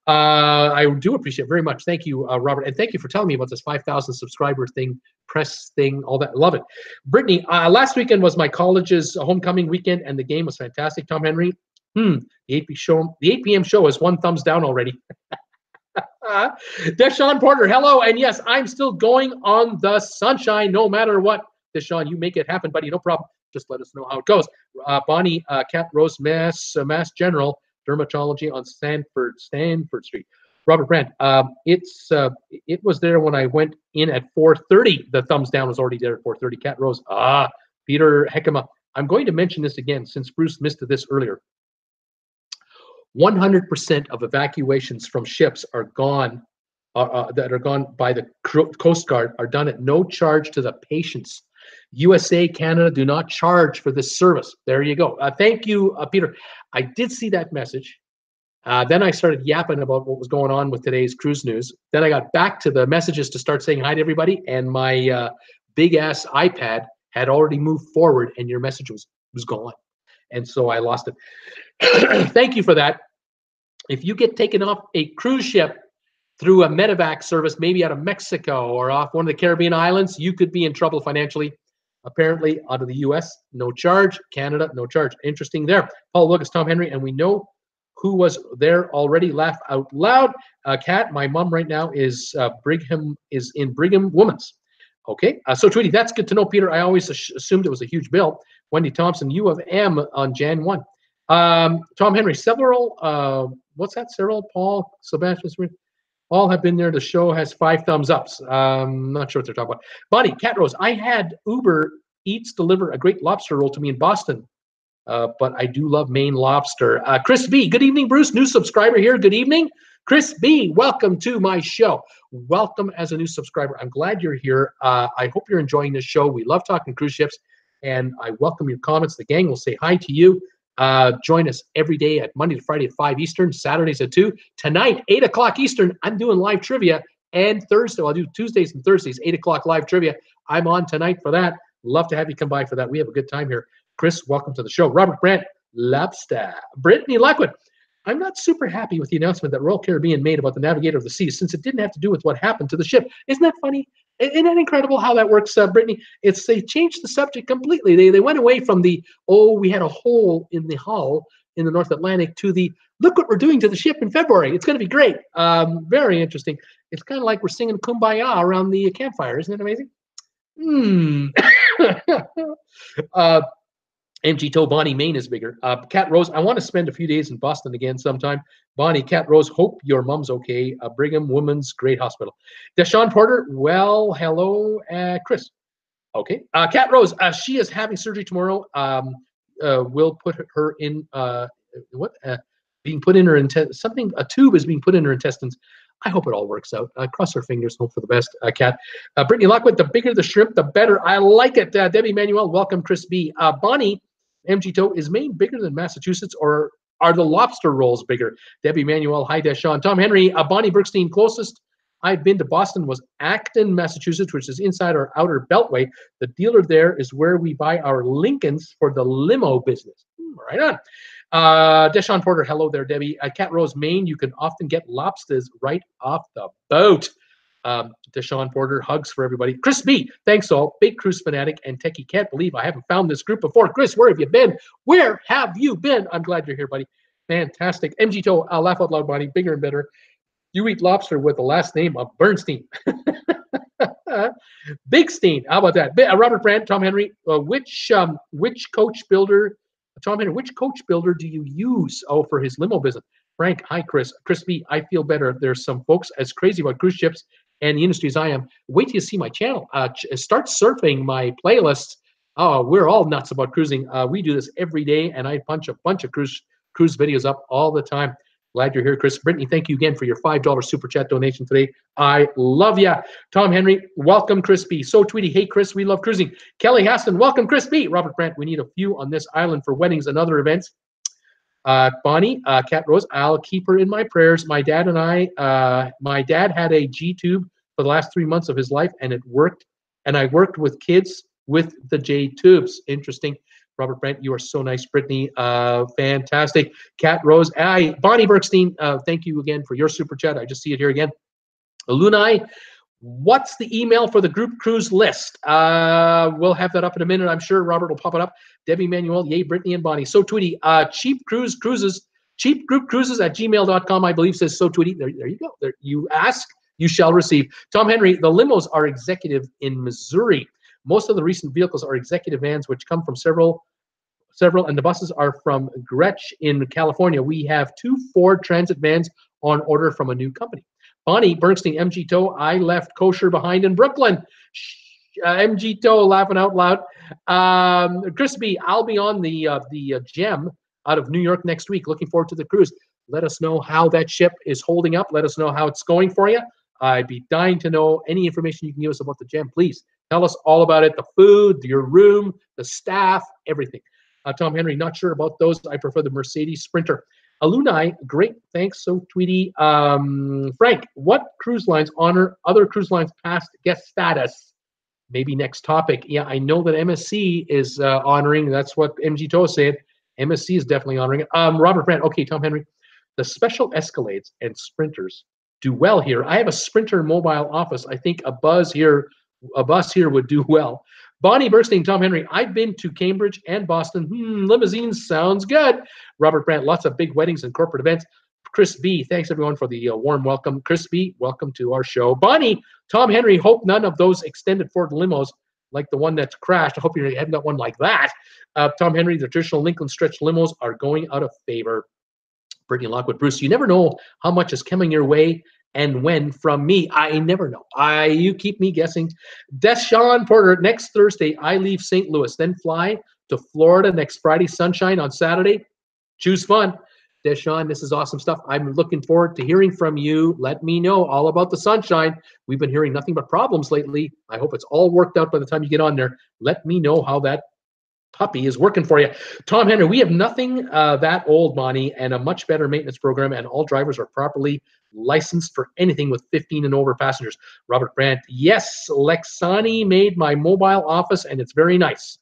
I do appreciate it very much. Thank you, Robert, and thank you for telling me about this 5,000 subscriber thing, press thing, all that. Love it. Brittany, last weekend was my college's homecoming weekend, and the game was fantastic. Tom Henry, the 8 p.m. show is 1 thumbs down already. Deshaun Porter, hello, and yes, I'm still going on the sunshine no matter what. Deshaun, you make it happen, buddy. No problem. Just let us know how it goes. Bonnie, Cat Rose, Mass General Dermatology on Stanford Street. Robert Brandt, it was there when I went in at 4:30. The thumbs down was already there at 4:30. Cat Rose, Peter Heckema. I'm going to mention this again since Bruce missed this earlier. 100% of evacuations from ships are gone, that are gone by the Coast Guard, are done at no charge to the patients. USA, Canada do not charge for this service. There you go. Thank you, Peter. I did see that message. Then I started yapping about what was going on with today's cruise news. Then I got back to the messages to start saying hi to everybody, and my big-ass iPad had already moved forward, and your message was gone. And so I lost it. Thank you for that. If you get taken off a cruise ship through a medevac service, maybe out of Mexico or off one of the Caribbean islands, you could be in trouble financially. Apparently, out of the U.S., no charge. Canada, no charge. Interesting there. Paul Lucas, Tom Henry, and we know who was there already. Laugh out loud. Kat, my mom right now is in Brigham Women's. Okay, so Tweety, that's good to know, Peter. I always assumed it was a huge bill. Wendy Thompson, U of M on Jan 1. Tom Henry, several, what's that? Cyril, Paul, Sebastian, all have been there. The show has 5 thumbs ups. Not sure what they're talking about. Bonnie, Cat Rose, I had Uber Eats deliver a great lobster roll to me in Boston, but I do love Maine lobster. Chris B, good evening, Bruce. New subscriber here. Good evening. Chris B, welcome to my show. Welcome as a new subscriber. I'm glad you're here. I hope you're enjoying this show. We love talking cruise ships, and I welcome your comments. The gang will say hi to you. Join us every day at Monday to Friday at 5 Eastern, Saturdays at 2. Tonight, 8 o'clock Eastern, I'm doing live trivia, and Thursday, I'll do Tuesdays and Thursdays, 8 o'clock live trivia. I'm on tonight for that. Love to have you come by for that. We have a good time here. Chris, welcome to the show. Robert Brandt, Lobster. Brittany Lockwood, I'm not super happy with the announcement that Royal Caribbean made about the Navigator of the Seas, since it didn't have to do with what happened to the ship. Isn't that funny? Isn't that incredible how that works, Brittany? They changed the subject completely. They went away from the, we had a hole in the hull, in the North Atlantic to the look what we're doing to the ship in February. It's going to be great. Very interesting. It's kind of like we're singing Kumbaya around the campfire. Isn't it amazing? MG Toe, Bonnie, Maine is bigger. Cat Rose, I want to spend a few days in Boston again sometime. Bonnie, Cat Rose, hope your mom's okay. Brigham Women's Great Hospital. Deshaun Porter, well, hello, Chris. Okay. Cat Rose, she is having surgery tomorrow. We'll put her in, being put in her something, a tube is being put in her intestines. I hope it all works out. Cross our fingers, hope for the best, Kat. Brittany Lockwood, the bigger the shrimp, the better. I like it. Debbie Manuel, welcome, Chris B. Bonnie, MG Toe, is Maine bigger than Massachusetts, or are the lobster rolls bigger? Debbie Manuel, hi, Deshaun. Tom Henry, Bonnie Brookstein, closest I've been to Boston was Acton, Massachusetts, which is inside our outer beltway. The dealer there is where we buy our Lincolns for the limo business. Right on. Deshaun Porter, hello there, Debbie. Cat Rose, Maine, you can often get lobsters right off the boat. Deshaun Porter, hugs for everybody. Chris B, thanks all. Big cruise fanatic and techie. Can't believe I haven't found this group before. Chris, where have you been? Where have you been? I'm glad you're here, buddy. Fantastic. MG Toe, laugh out loud, buddy. Bigger and better. You eat lobster with the last name of Bernstein. Big Steen, how about that? Robert Brandt, Tom Henry, which coach builder, Tom Henry, which coach builder do you use for his limo business? Frank, hi, Chris. Chris B, I feel better. There's some folks as crazy about cruise ships and the industry as I am. Wait till you see my channel. Start surfing my playlists. Oh, we're all nuts about cruising. We do this every day, and I punch a bunch of cruise videos up all the time. Glad you're here, Chris. Brittany, thank you again for your $5 super chat donation today. I love ya. Tom Henry, welcome, Chris B. So Tweety, hey, Chris, we love cruising. Kelly Haston, welcome, Chris B. Robert Brandt, we need a few on this island for weddings and other events. Bonnie, Cat Rose, I'll keep her in my prayers. My dad and my dad had a G-tube for the last 3 months of his life, and it worked. And I worked with kids with the J-tubes. Interesting. Robert Brandt, you are so nice. Brittany, fantastic. Cat Rose, Bonnie Bergstein, thank you again for your super chat. I just see it here again. Lunai, what's the email for the group cruise list? We'll have that up in a minute. I'm sure Robert will pop it up. Debbie Manuel, yay, Brittany and Bonnie. So Tweety, cheapcruises@gmail.com, I believe, says So Tweety. There you go. There, you ask, you shall receive. Tom Henry, the limos are executive in Missouri. Most of the recent vehicles are executive vans, which come from several, and the buses are from Gretsch in California. We have 2 Ford Transit vans on order from a new company. Bonnie Bernstein, MG Toe, I left kosher behind in Brooklyn. MG Toe laughing out loud. Chris B, I'll be on the Gem out of New York next week. Looking forward to the cruise. Let us know how that ship is holding up. Let us know how it's going for you. I'd be dying to know any information you can give us about the Gem. Please tell us all about it, the food, your room, the staff, everything. Tom Henry, not sure about those. I prefer the Mercedes Sprinter. Alunai, great, thanks, So Tweety. Frank, what cruise lines honor other cruise lines past guest status? Maybe next topic. Yeah, I know that MSC is honoring, that's what MG Toe said. MSC is definitely honoring it. Robert Brandt, okay, Tom Henry. The special Escalades and Sprinters do well here. I have a Sprinter mobile office. I think a bus here would do well. Bonnie Bernstein, Tom Henry, I've been to Cambridge and Boston. Limousines sounds good. Robert Brandt, lots of big weddings and corporate events. Chris B, thanks everyone for the warm welcome. Chris B, welcome to our show. Bonnie, Tom Henry, hope none of those extended Ford limos like the one that's crashed. I hope you haven't got one like that. Tom Henry, the traditional Lincoln stretch limos are going out of favor. Brittany Lockwood, Bruce, you never know how much is coming your way and when from me. I never know. You keep me guessing. Deshaun Porter, next Thursday, I leave St. Louis, then fly to Florida next Friday, sunshine on Saturday. Choose fun. Deshaun, this is awesome stuff. I'm looking forward to hearing from you. Let me know all about the sunshine. We've been hearing nothing but problems lately. I hope it's all worked out by the time you get on there. Let me know how that puppy is working for you. Tom Henry, we have nothing that old, Bonnie, and a much better maintenance program, and all drivers are properly licensed for anything with 15 and over passengers. Robert Brandt, yes, Lexani made my mobile office, and it's very nice.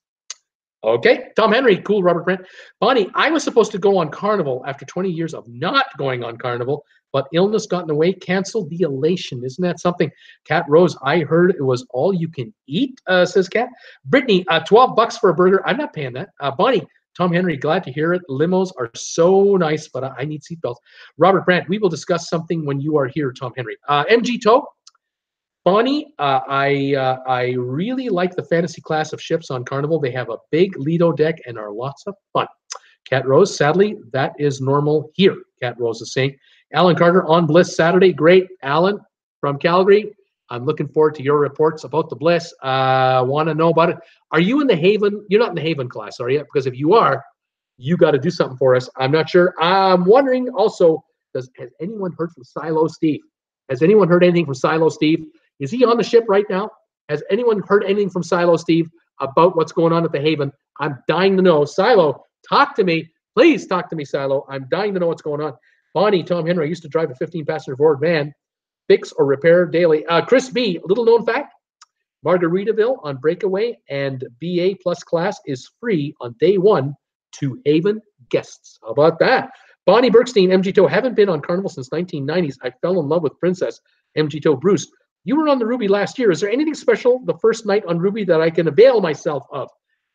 Okay, Tom Henry, cool, Robert Brandt. Bonnie, I was supposed to go on Carnival after 20 years of not going on Carnival, but illness got in the way, canceled the elation. Isn't that something? Cat Rose, I heard it was all you can eat, says Cat. Brittany, $12 for a burger. I'm not paying that. Bonnie, Tom Henry, glad to hear it. Limos are so nice, but I need seatbelts. Robert Brandt, we will discuss something when you are here, Tom Henry. MG Toe, Bonnie, I really like the fantasy class of ships on Carnival. They have a big Lido deck and are lots of fun. Cat Rose, sadly, that is normal here, Cat Rose is saying. Alan Carter, on Bliss Saturday. Great, Alan from Calgary. I'm looking forward to your reports about the Bliss. Want to know about it. Are you in the Haven? You're not in the Haven class, are you? Because if you are, you got to do something for us. I'm not sure. I'm wondering also, has anyone heard from Silo Steve? Has anyone heard anything from Silo Steve? Is he on the ship right now? Has anyone heard anything from Silo Steve about what's going on at the Haven? I'm dying to know. Silo, talk to me. Please talk to me, Silo. I'm dying to know what's going on. Bonnie, Tom Henry, I used to drive a 15-passenger Ford van. Fix or repair daily. Chris B, little known fact, Margaritaville on Breakaway and BA Plus class is free on day 1 to Haven guests. How about that? Bonnie Bergstein, MG Toe, haven't been on Carnival since 1990s. I fell in love with Princess. MG Toe, Bruce, you were on the Ruby last year. Is there anything special the first night on Ruby that I can avail myself of?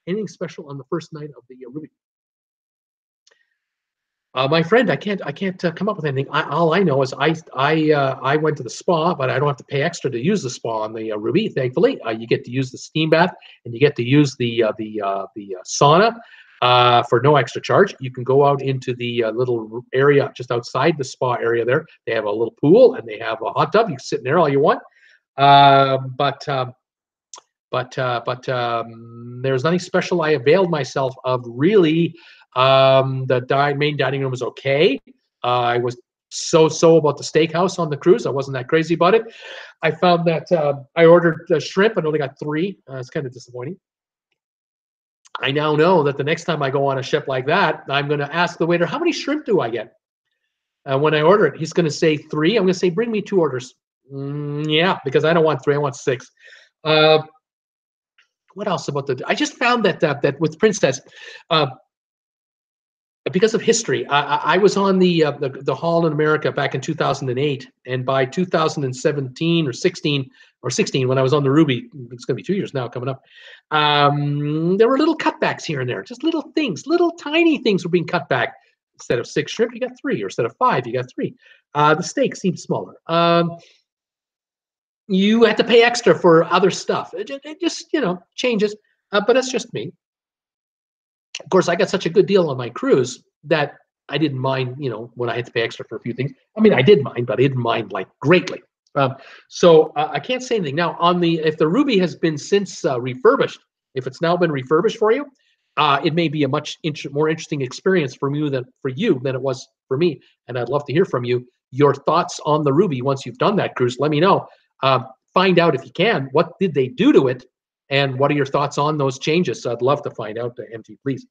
Anything special on the first night of the Ruby? My friend, I can't come up with anything. All I know is I went to the spa, but I don't have to pay extra to use the spa on the Ruby. Thankfully, you get to use the steam bath and you get to use the sauna for no extra charge. You can go out into the little area just outside the spa area. There, they have a little pool and they have a hot tub. You can sit in there all you want. But there's nothing special I availed myself of really. The main dining room was okay. I was so about the steakhouse on the cruise. I wasn't that crazy about it. I found that I ordered the shrimp and only got 3. It's kind of disappointing. I now know that the next time I go on a ship like that, I'm going to ask the waiter, how many shrimp do I get? When I order it, he's going to say 3. I'm going to say, bring me 2 orders. Yeah, because I don't want 3. I want 6. What else about I just found that with Princess, because of history, I was on the Hall in America back in 2008, and by 2017 or 16, when I was on the Ruby, it's going to be 2 years now coming up, there were little cutbacks here and there, just little things, little tiny things were being cut back. Instead of 6 shrimp, you got 3, or instead of 5, you got 3. The steak seemed smaller. You had to pay extra for other stuff. It just changes, but that's just me. Of course, I got such a good deal on my cruise that I didn't mind, when I had to pay extra for a few things. I mean, I did mind, but I didn't mind like greatly. So I can't say anything now. If the Ruby has been since refurbished, if it's now been refurbished for you, it may be a much more interesting experience for you than it was for me. And I'd love to hear from you your thoughts on the Ruby once you've done that cruise. Let me know. Find out if you can. What did they do to it? And what are your thoughts on those changes? So I'd love to find out, MG, please.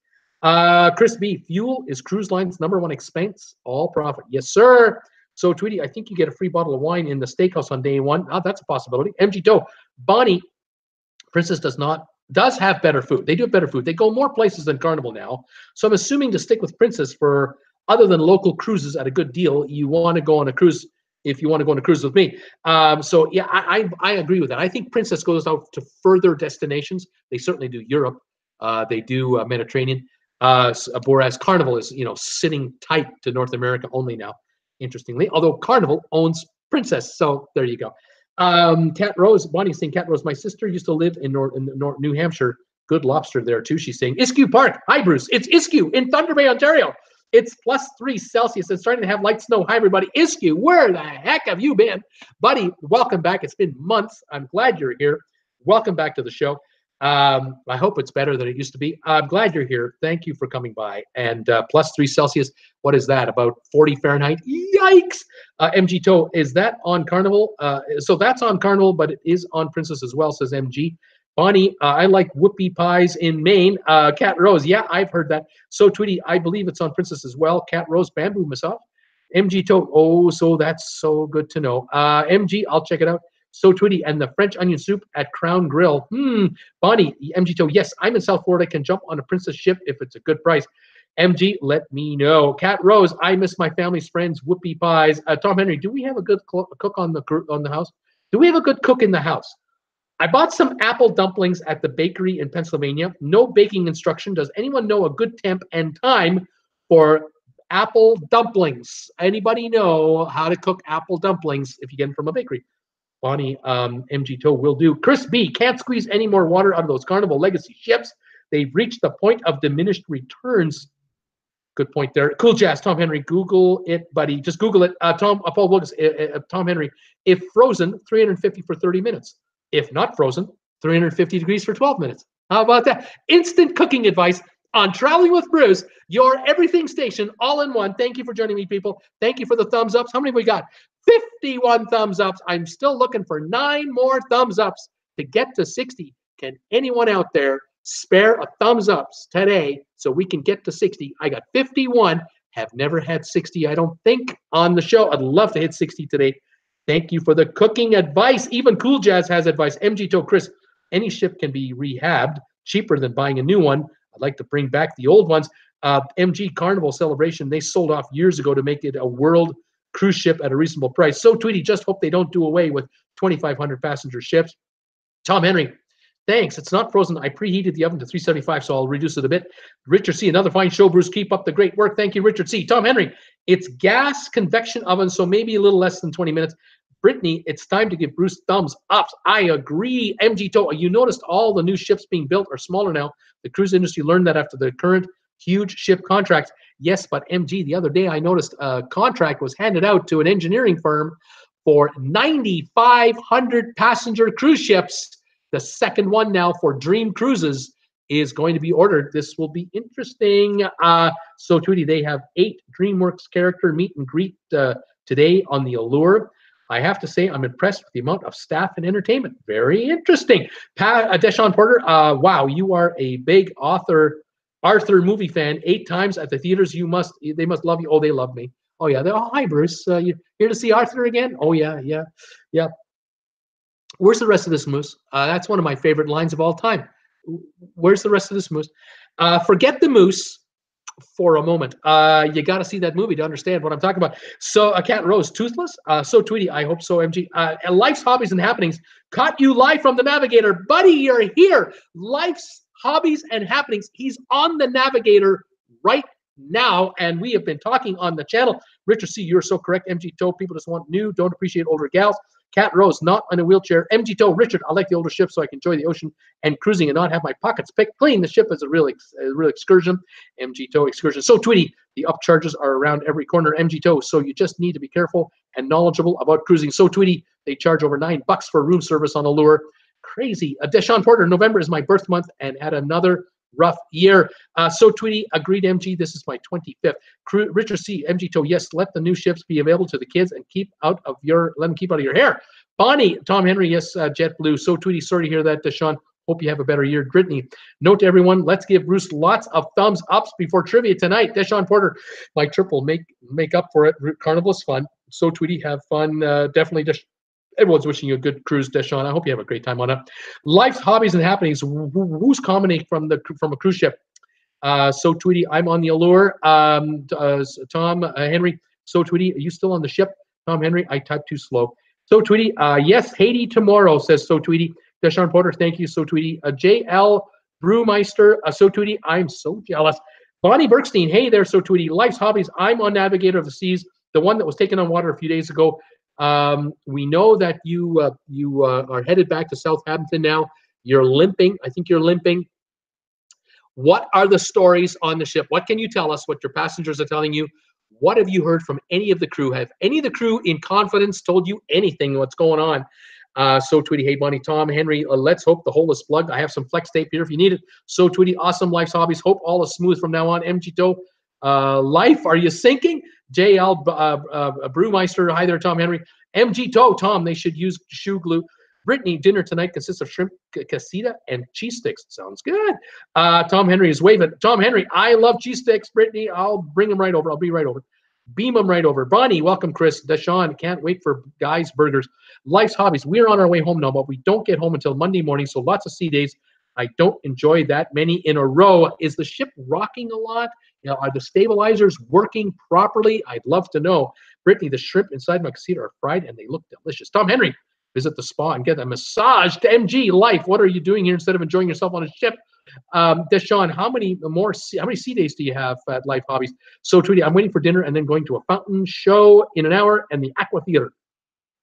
Chris B, fuel is cruise line's #1 expense, all profit. Yes, sir. So, Tweety, I think you get a free bottle of wine in the steakhouse on day 1. Oh, that's a possibility. MG Doe, Bonnie, Princess does have better food. They do have better food. They go more places than Carnival now. So I'm assuming to stick with Princess for other than local cruises at a good deal, you want to go on a cruise. If you want to go on a cruise with me. So yeah, I agree with that. I think Princess goes out to further destinations. They certainly do Europe. They do Mediterranean. Whereas Carnival is, sitting tight to North America only now, interestingly. Although Carnival owns Princess. So there you go. Cat Rose, Bonnie's saying, Cat Rose, my sister used to live in New Hampshire. Good lobster there too, she's saying. Iskew Park. Hi, Bruce. It's Iskew in Thunder Bay, Ontario. It's +3 Celsius. It's starting to have light snow. Hi, everybody. Iskew, where the heck have you been? Buddy, welcome back. It's been months. I'm glad you're here. Welcome back to the show. I hope it's better than it used to be. I'm glad you're here. Thank you for coming by. And +3 Celsius, what is that? About 40 Fahrenheit? Yikes! MG Toe, is that on Carnival? So that's on Carnival, but it is on Princess as well, says MG. Bonnie, I like whoopie pies in Maine. Cat Rose, yeah, I've heard that. So Tweety, I believe it's on Princess as well. Cat Rose, bamboo massage. MG Toe, oh, so that's so good to know. MG, I'll check it out. So Tweety, and the French onion soup at Crown Grill. Bonnie, MG Toe, yes, I'm in South Florida. I can jump on a Princess ship if it's a good price. MG, let me know. Cat Rose, I miss my family's friends, whoopie pies. Tom Henry, do we have a good cook on the house? Do we have a good cook in the house? I bought some apple dumplings at the bakery in Pennsylvania. No baking instruction. Does anyone know a good temp and time for apple dumplings? Anybody know how to cook apple dumplings if you get them from a bakery? Bonnie, MG Toe will do. Chris B, can't squeeze any more water out of those Carnival Legacy ships. They've reached the point of diminished returns. Good point there. Cool Jazz, Tom Henry, Google it, buddy. Just Google it. Paul Wilkes, Tom Henry. If frozen, 350 for 30 minutes. If not frozen, 350 degrees for 12 minutes. How about that? Instant cooking advice on Traveling with Bruce, your everything station, all in one. Thank you for joining me, people. Thank you for the thumbs ups. How many have we got? 51 thumbs ups. I'm still looking for 9 more thumbs ups to get to 60. Can anyone out there spare a thumbs ups today so we can get to 60? I got 51. Have never had 60, I don't think, on the show. I'd love to hit 60 today. Thank you for the cooking advice. Even Cool Jazz has advice. MG Toe Chris, any ship can be rehabbed cheaper than buying a new one. I'd like to bring back the old ones. MG Carnival Celebration, they sold off years ago to make it a world cruise ship at a reasonable price. So Tweety, just hope they don't do away with 2,500 passenger ships. Tom Henry, thanks. It's not frozen. I preheated the oven to 375, so I'll reduce it a bit. Richard C, another fine show, Bruce. Keep up the great work. Thank you, Richard C. Tom Henry, it's gas convection oven, so maybe a little less than 20 minutes. Brittany, it's time to give Bruce thumbs ups. I agree. MG Toe, you noticed all the new ships being built are smaller now. The cruise industry learned that after the current huge ship contracts. Yes, but MG, the other day I noticed a contract was handed out to an engineering firm for 9,500 passenger cruise ships. The second one now for Dream Cruises is going to be ordered. This will be interesting. So Tweety, they have 8 DreamWorks character meet and greet today on the Allure. I have to say, I'm impressed with the amount of staff and entertainment. Very interesting. Deshaun Porter, wow, you are a big Arthur movie fan. 8 times at the theaters. They must love you. Oh, they love me. Oh yeah. Oh, hi Bruce. You here to see Arthur again? Oh yeah. Where's the rest of this moose? That's one of my favorite lines of all time. Where's the rest of this moose? Forget the moose for a moment. You got to see that movie to understand what I'm talking about. So, Cat Rose, Toothless? So, Tweety, I hope so, MG. Life's Hobbies and Happenings. Caught you live from the Navigator. Buddy, you're here. Life's Hobbies and Happenings. He's on the Navigator right now, and we have been talking on the channel. Richard C., you're so correct. MG Toe, people just want new, don't appreciate older gals. Cat Rose, not on a wheelchair. MG Toe, Richard, I like the older ship so I can enjoy the ocean and cruising and not have my pockets picked clean. The ship is a real excursion. MG Toe, excursion. So, Tweety, the upcharges are around every corner. MG Toe, so you just need to be careful and knowledgeable about cruising. So, Tweety, they charge over $9 for room service on Allure. Crazy. Deshaun Porter, November is my birth month and had another rough year. So Tweety, agreed MG, this is my 25th. Richard C, MG Toe, yes, let the new ships be available to the kids and let them keep out of your hair. Bonnie, Tom Henry, yes, JetBlue. So Tweety, sorry to hear that, Deshaun. Hope you have a better year. Brittany, note to everyone, let's give Bruce lots of thumbs ups before trivia tonight. Deshaun Porter, my trip will make up for it. Carnival is fun. So Tweety, have fun. Definitely, everyone's wishing you a good cruise, Deshaun. I hope you have a great time on it. Life's Hobbies and Happenings. Who's commenting from a cruise ship? So Tweety, I'm on the Allure. Tom Henry. So Tweety, are you still on the ship? Tom Henry, I typed too slow. So Tweety, yes, Haiti tomorrow, says So Tweety. Deshaun Porter, thank you, So Tweety. JL Brewmeister, So Tweety, I'm so jealous. Bonnie Bergstein, hey there, So Tweety. Life's Hobbies, I'm on Navigator of the Seas, the one that was taken on water a few days ago. We know that you are headed back to Southampton now. You're limping. I think you're limping. What are the stories on the ship? What can you tell us? What your passengers are telling you? What have you heard from any of the crew? Have any of the crew in confidence told you anything? What's going on? So Tweety, hey Bonnie, Tom, Henry, let's hope the hole is plugged. I have some flex tape here if you need it. So Tweety, awesome. Life's Hobbies. Hope all is smooth from now on. MG Toe, life, are you sinking? JL Brewmeister, hi there, Tom Henry. MG Toe, Tom, they should use shoe glue. Brittany, dinner tonight consists of shrimp casita and cheese sticks. Sounds good. Tom Henry is waving. Tom Henry, I love cheese sticks. Brittany, I'll bring them right over. I'll be right over. Beam them right over. Bonnie, welcome, Chris. Deshaun, can't wait for Guys Burgers. Life's Hobbies. We're on our way home now, but we don't get home until Monday morning, so lots of sea days. I don't enjoy that many in a row. Is the ship rocking a lot? You know, are the stabilizers working properly? I'd love to know. Brittany, the shrimp inside my casita are fried and they look delicious. Tom Henry, Visit the spa and get a massage to MG Life. What are you doing here instead of enjoying yourself on a ship? Deshaun, how many sea days do you have at Life Hobbies? So Tweety, I'm waiting for dinner and then going to a fountain show in an hour and the Aqua Theater.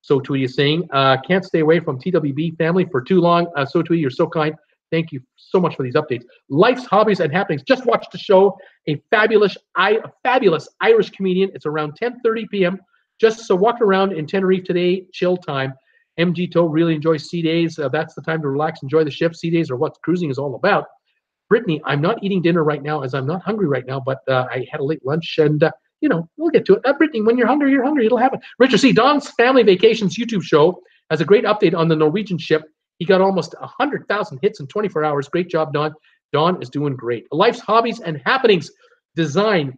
So Tweety is saying, can't stay away from TWB family for too long. So Tweety, you're so kind. Thank you so much for these updates. Life's Hobbies and Happenings. Just watched the show. A fabulous Irish comedian. It's around 10:30 p.m. Just so walk around in Tenerife today, chill time. MG Toe really enjoys sea days. That's the time to relax, enjoy the ship. Sea days are what cruising is all about. Brittany, I'm not eating dinner right now as I'm not hungry right now, but I had a late lunch and, we'll get to it. Brittany, when you're hungry, it'll happen. Richard C. Don's Family Vacations YouTube show has a great update on the Norwegian ship. He got almost 100,000 hits in 24 hours. Great job, Don. Don is doing great. Life's Hobbies and Happenings design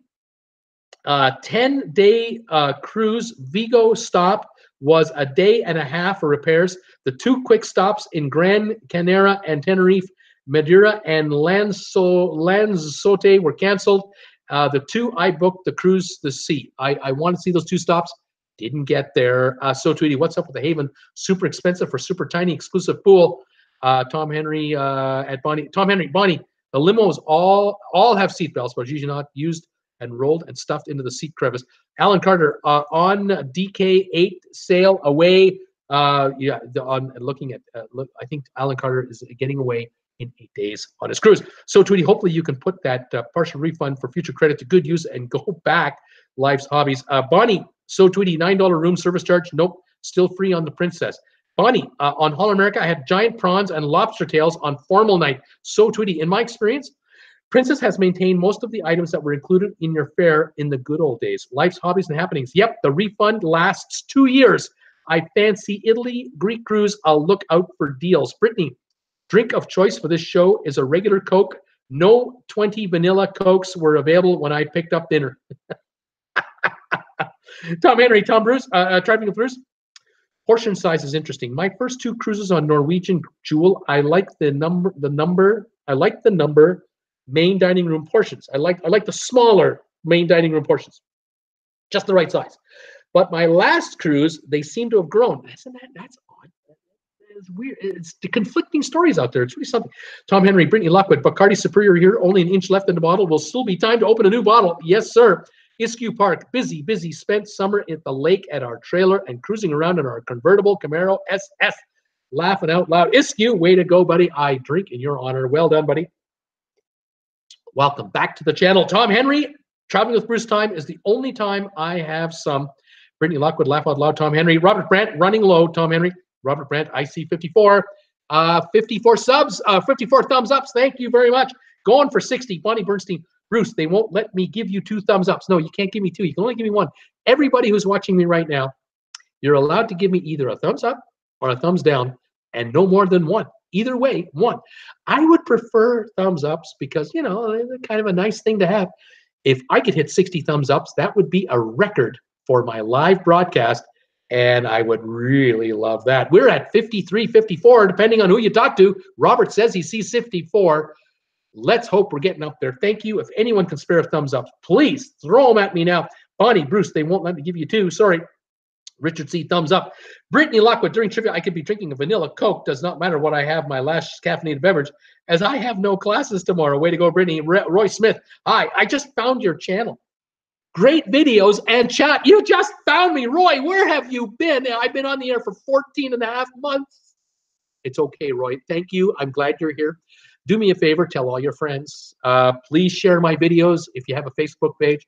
10-day cruise. Vigo stop was a day and a half for repairs. The 2 quick stops in Gran Canaria and Tenerife, Madeira and Lanzarote were canceled. The 2 I booked the cruise the sea. I want to see those 2 stops. Didn't get there. So Tweety, what's up with the Haven? Super expensive for super tiny exclusive pool. Tom Henry at Bonnie. Tom Henry, Bonnie. The limos all have seat belts, but usually not used and rolled and stuffed into the seat crevice. Alan Carter on DK8 sail away. Looking at I think Alan Carter is getting away in 8 days on his cruise. So Tweety, hopefully you can put that partial refund for future credit to good use and go back. Life's Hobbies. Bonnie. So Tweety, $9 room service charge. Nope, still free on the Princess. Bonnie, on Hall America, I had giant prawns and lobster tails on formal night. So Tweety, in my experience, Princess has maintained most of the items that were included in your fare in the good old days. Life's Hobbies and Happenings. Yep, the refund lasts 2 years. I fancy Italy, Greek cruise. I'll look out for deals. Brittany, drink of choice for this show is a regular Coke. No 20 vanilla Cokes were available when I picked up dinner. Tom Henry, Tom Bruce, Driving with Bruce. Portion size is interesting. My first 2 cruises on Norwegian Jewel, I like the number. I like the number main dining room portions. I like the smaller main dining room portions, just the right size. But my last cruise, they seem to have grown. That's odd. It's weird. It's the conflicting stories out there. It's really something. Tom Henry, Brittany Lockwood, Bacardi Superior here. Only an inch left in the bottle. Will still be time to open a new bottle. Yes, sir. Iskew Park, busy. Spent summer at the lake at our trailer and cruising around in our convertible Camaro SS. Laughing out loud. Iskew, way to go, buddy. I drink in your honor. Well done, buddy. Welcome back to the channel. Tom Henry, Traveling with Bruce time is the only time I have some. Brittany Lockwood, laugh out loud. Tom Henry. Robert Brandt, running low. Tom Henry. Robert Brandt, IC 54. 54 subs, 54 thumbs ups. Thank you very much. Going for 60. Bonnie Bernstein. Bruce, they won't let me give you 2 thumbs ups. No, you can't give me 2. You can only give me 1. Everybody who's watching me right now, you're allowed to give me either a thumbs up or a thumbs down, and no more than 1. Either way, 1. I would prefer thumbs ups because, they're kind of a nice thing to have. If I could hit 60 thumbs ups, that would be a record for my live broadcast, and I would really love that. We're at 53, 54, depending on who you talk to. Robert says he sees 54. Let's hope we're getting up there. Thank you. If anyone can spare a thumbs up, please throw them at me now. Bonnie, Bruce, they won't let me give you 2. Sorry. Richard C, thumbs up. Brittany Lockwood, during trivia, I could be drinking a vanilla Coke. Does not matter what I have, my last caffeinated beverage, as I have no classes tomorrow. Way to go, Brittany. Roy Smith, hi. I just found your channel. Great videos and chat. You just found me. Roy, where have you been? I've been on the air for 14 and a half months. It's okay, Roy. Thank you. I'm glad you're here. Do me a favor. Tell all your friends. Please share my videos if you have a Facebook page.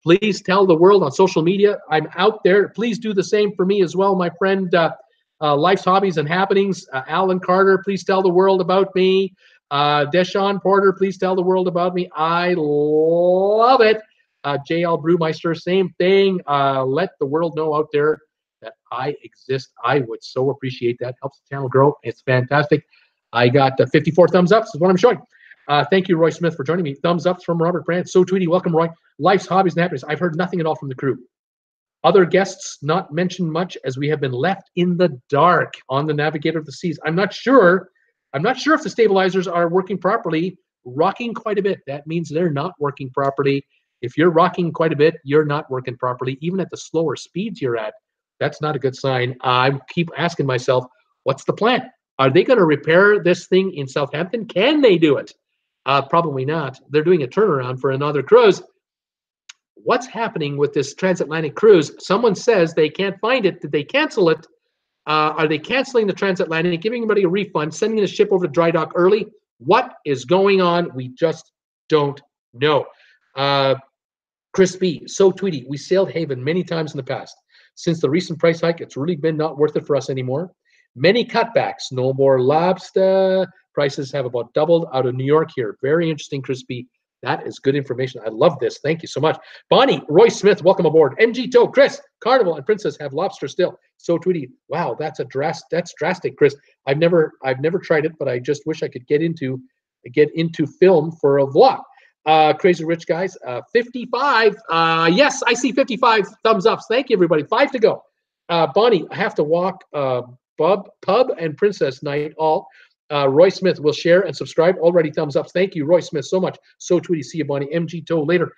Please tell the world on social media. I'm out there. Please do the same for me as well, my friend. Life's Hobbies and Happenings. Alan Carter, please tell the world about me. Deshaun Porter, please tell the world about me. I love it. JL Brewmeister, same thing. Let the world know out there that I exist. I would so appreciate that. Helps the channel grow. It's fantastic. I got 54 thumbs ups is what I'm showing. Thank you, Roy Smith, for joining me. Thumbs ups from Robert Brandt. So Tweety, welcome, Roy. Life's Hobbies and Happenings. I've heard nothing at all from the crew. Other guests not mentioned much as we have been left in the dark on the Navigator of the Seas. I'm not sure if the stabilizers are working properly. Rocking quite a bit. That means they're not working properly. If you're rocking quite a bit, you're not working properly. Even at the slower speeds you're at, That's not a good sign. I keep asking myself, what's the plan? Are they going to repair this thing in Southampton? Can they do it? Probably not. They're doing a turnaround for another cruise. What's happening with this transatlantic cruise? Someone says they can't find it. Did they cancel it? Are they canceling the transatlantic, giving everybody a refund, sending the ship over to dry dock early? What is going on? We just don't know. Chris B, so Tweety, we sailed Haven many times in the past. Since the recent price hike, it's really been not worth it for us anymore. Many cutbacks, no more lobster. Prices have about doubled out of New York here. Very interesting, Chris B. That is good information. I love this. Thank you so much. Bonnie, Roy Smith, welcome aboard. MG Toe, Chris, Carnival, and Princess have lobster still. So Tweety, wow, that's drastic, Chris. I've never tried it, but I just wish I could get into film for a vlog. Crazy Rich Guys, 55. Yes, I see 55 thumbs ups. Thank you, everybody. 5 to go. Bonnie, I have to walk pub and Princess night all. Roy Smith will share and subscribe. Already thumbs ups. Thank you, Roy Smith, so much. So Tweety, see you, Bonnie. MG Toe later.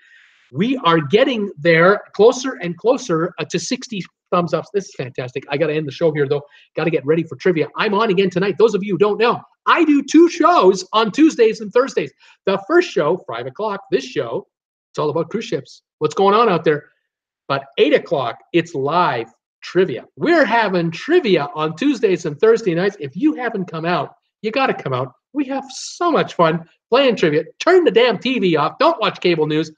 We are getting there closer and closer to 60 thumbs ups. This is fantastic. I got to end the show here, though. Got to get ready for trivia. I'm on again tonight. Those of you who don't know, I do 2 shows on Tuesdays and Thursdays. The first show, 5 o'clock, this show, it's all about cruise ships. What's going on out there? But 8 o'clock, it's live trivia. We're having trivia on Tuesdays and Thursday nights. If you haven't come out, you got to come out. We have so much fun playing trivia. Turn the damn TV off. Don't watch cable news.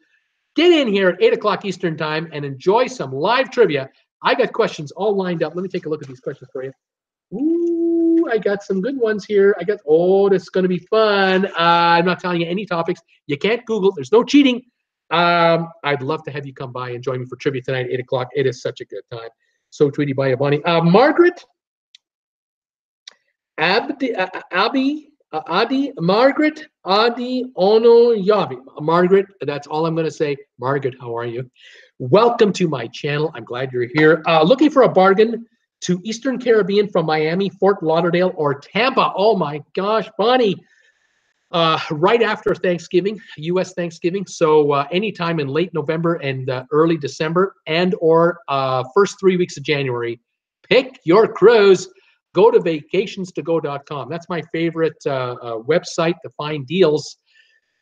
Get in here at 8 o'clock Eastern time and enjoy some live trivia. I got questions all lined up. Let me take a look at these questions for you. Ooh, I got some good ones here. This is going to be fun. I'm not telling you any topics. You can't Google. There's no cheating. I'd love to have you come by and join me for trivia tonight at 8 o'clock. It is such a good time. So Tweety, bye, Bonnie. Margaret, Margaret, Ono, Yavi. Margaret, that's all I'm going to say. Margaret, how are you? Welcome to my channel. I'm glad you're here. Looking for a bargain to Eastern Caribbean from Miami, Fort Lauderdale, or Tampa. Oh my gosh, Bonnie. Right after Thanksgiving, U.S. Thanksgiving. So anytime in late November and early December and or first 3 weeks of January, pick your cruise. Go to vacationstogo.com. That's my favorite website to find deals.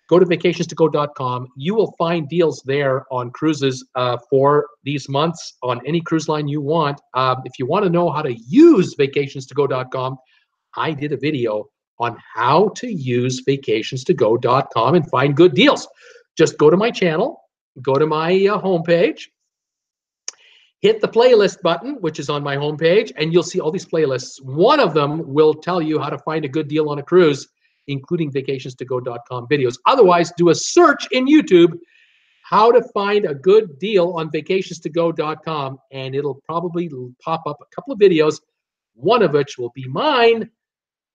Go to vacationstogo.com. You will find deals there on cruises for these months on any cruise line you want. If you want to know how to use vacationstogo.com, I did a video on how to use vacationstogo.com and find good deals. Just go to my channel, go to my homepage, hit the playlist button, which is on my homepage, and you'll see all these playlists. One of them will tell you how to find a good deal on a cruise, including vacationstogo.com videos. Otherwise, do a search in YouTube, how to find a good deal on vacationstogo.com, and it'll probably pop up a couple of videos, one of which will be mine.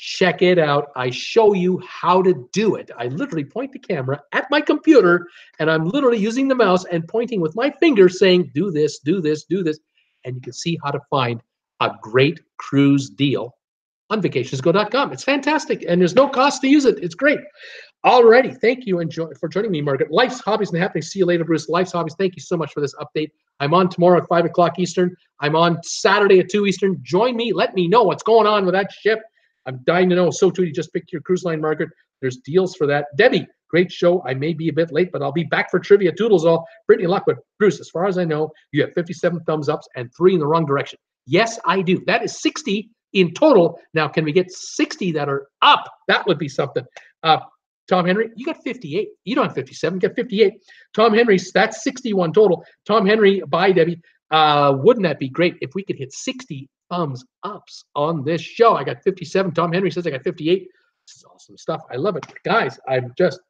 Check it out. I show you how to do it. I literally point the camera at my computer, and I'm literally using the mouse and pointing with my finger saying, do this, do this, do this. And you can see how to find a great cruise deal on vacationstogo.com. It's fantastic, and there's no cost to use it. It's great. Alrighty, thank you for joining me, Margaret. Life's Hobbies and Happenings. See you later, Bruce. Life's Hobbies, thank you so much for this update. I'm on tomorrow at 5 o'clock Eastern. I'm on Saturday at 2 Eastern. Join me. Let me know what's going on with that ship. I'm dying to know. So Tweety, just picked your cruise line, Margaret. There's deals for that. Debbie, great show. I may be a bit late, but I'll be back for trivia. Toodles all. Brittany Lockwood. Bruce, as far as I know, you have 57 thumbs ups and 3 in the wrong direction. Yes, I do. That is 60 in total. Now, can we get 60 that are up? That would be something. Tom Henry, you got 58. You don't have 57. You got 58. Tom Henry, that's 61 total. Tom Henry, bye, Debbie. Wouldn't that be great if we could hit 60 thumbs ups on this show? I got 57. Tom Henry says I got 58. This is awesome stuff. I love it. Guys, I'm just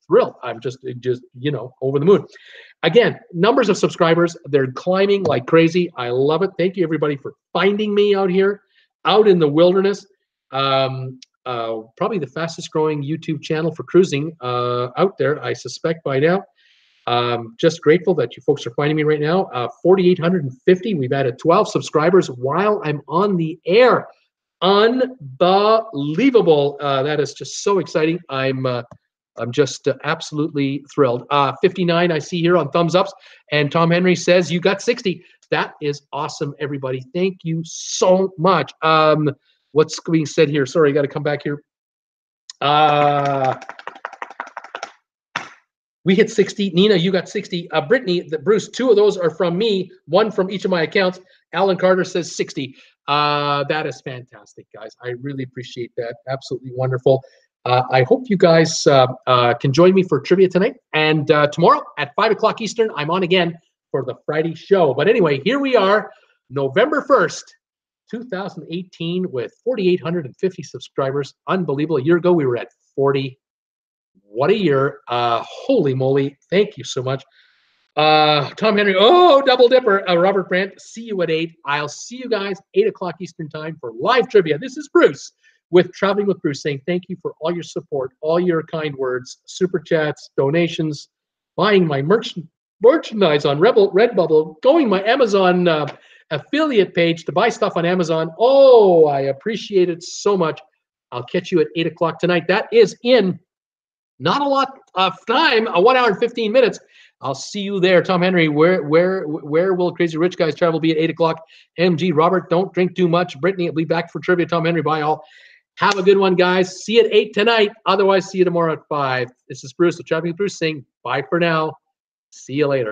thrilled. I'm just over the moon. Again, numbers of subscribers, they're climbing like crazy. I love it. Thank you, everybody, for finding me out here, out in the wilderness. Probably the fastest growing YouTube channel for cruising out there, I suspect by now. Just grateful that you folks are finding me right now. 4,850. We've added 12 subscribers while I'm on the air. Unbelievable. That is just so exciting. I'm just absolutely thrilled. 59 I see here on thumbs ups, and Tom Henry says you got 60. That is awesome, everybody. Thank you so much. What's being said here? Sorry, I got to come back here. We hit 60. Nina, you got 60. Brittany, Bruce, 2 of those are from me, 1 from each of my accounts. Alan Carter says 60. That is fantastic, guys. I really appreciate that. Absolutely wonderful. I hope you guys can join me for trivia tonight. And tomorrow at 5 o'clock Eastern, I'm on again for the Friday show. But anyway, here we are, November 1st, 2018, with 4,850 subscribers. Unbelievable. A year ago, we were at 40. What a year. Holy moly. Thank you so much. Tom Henry. Oh, double dipper. Robert Brandt. See you at 8. I'll see you guys 8 o'clock Eastern time for live trivia. This is Bruce with Traveling with Bruce saying thank you for all your support, all your kind words, super chats, donations, buying my merchandise on Redbubble, going my Amazon affiliate page to buy stuff on Amazon. Oh, I appreciate it so much. I'll catch you at 8 o'clock tonight. That is in not a lot of time, 1 hour and 15 minutes. I'll see you there. Tom Henry, where will Crazy Rich Guys Travel be at 8 o'clock? MG, Robert, don't drink too much. Brittany, I'll be back for trivia. Tom Henry, bye all. Have a good one, guys. See you at 8 tonight. Otherwise, see you tomorrow at 5. This is Bruce, the Traveling with Bruce, saying bye for now. See you later.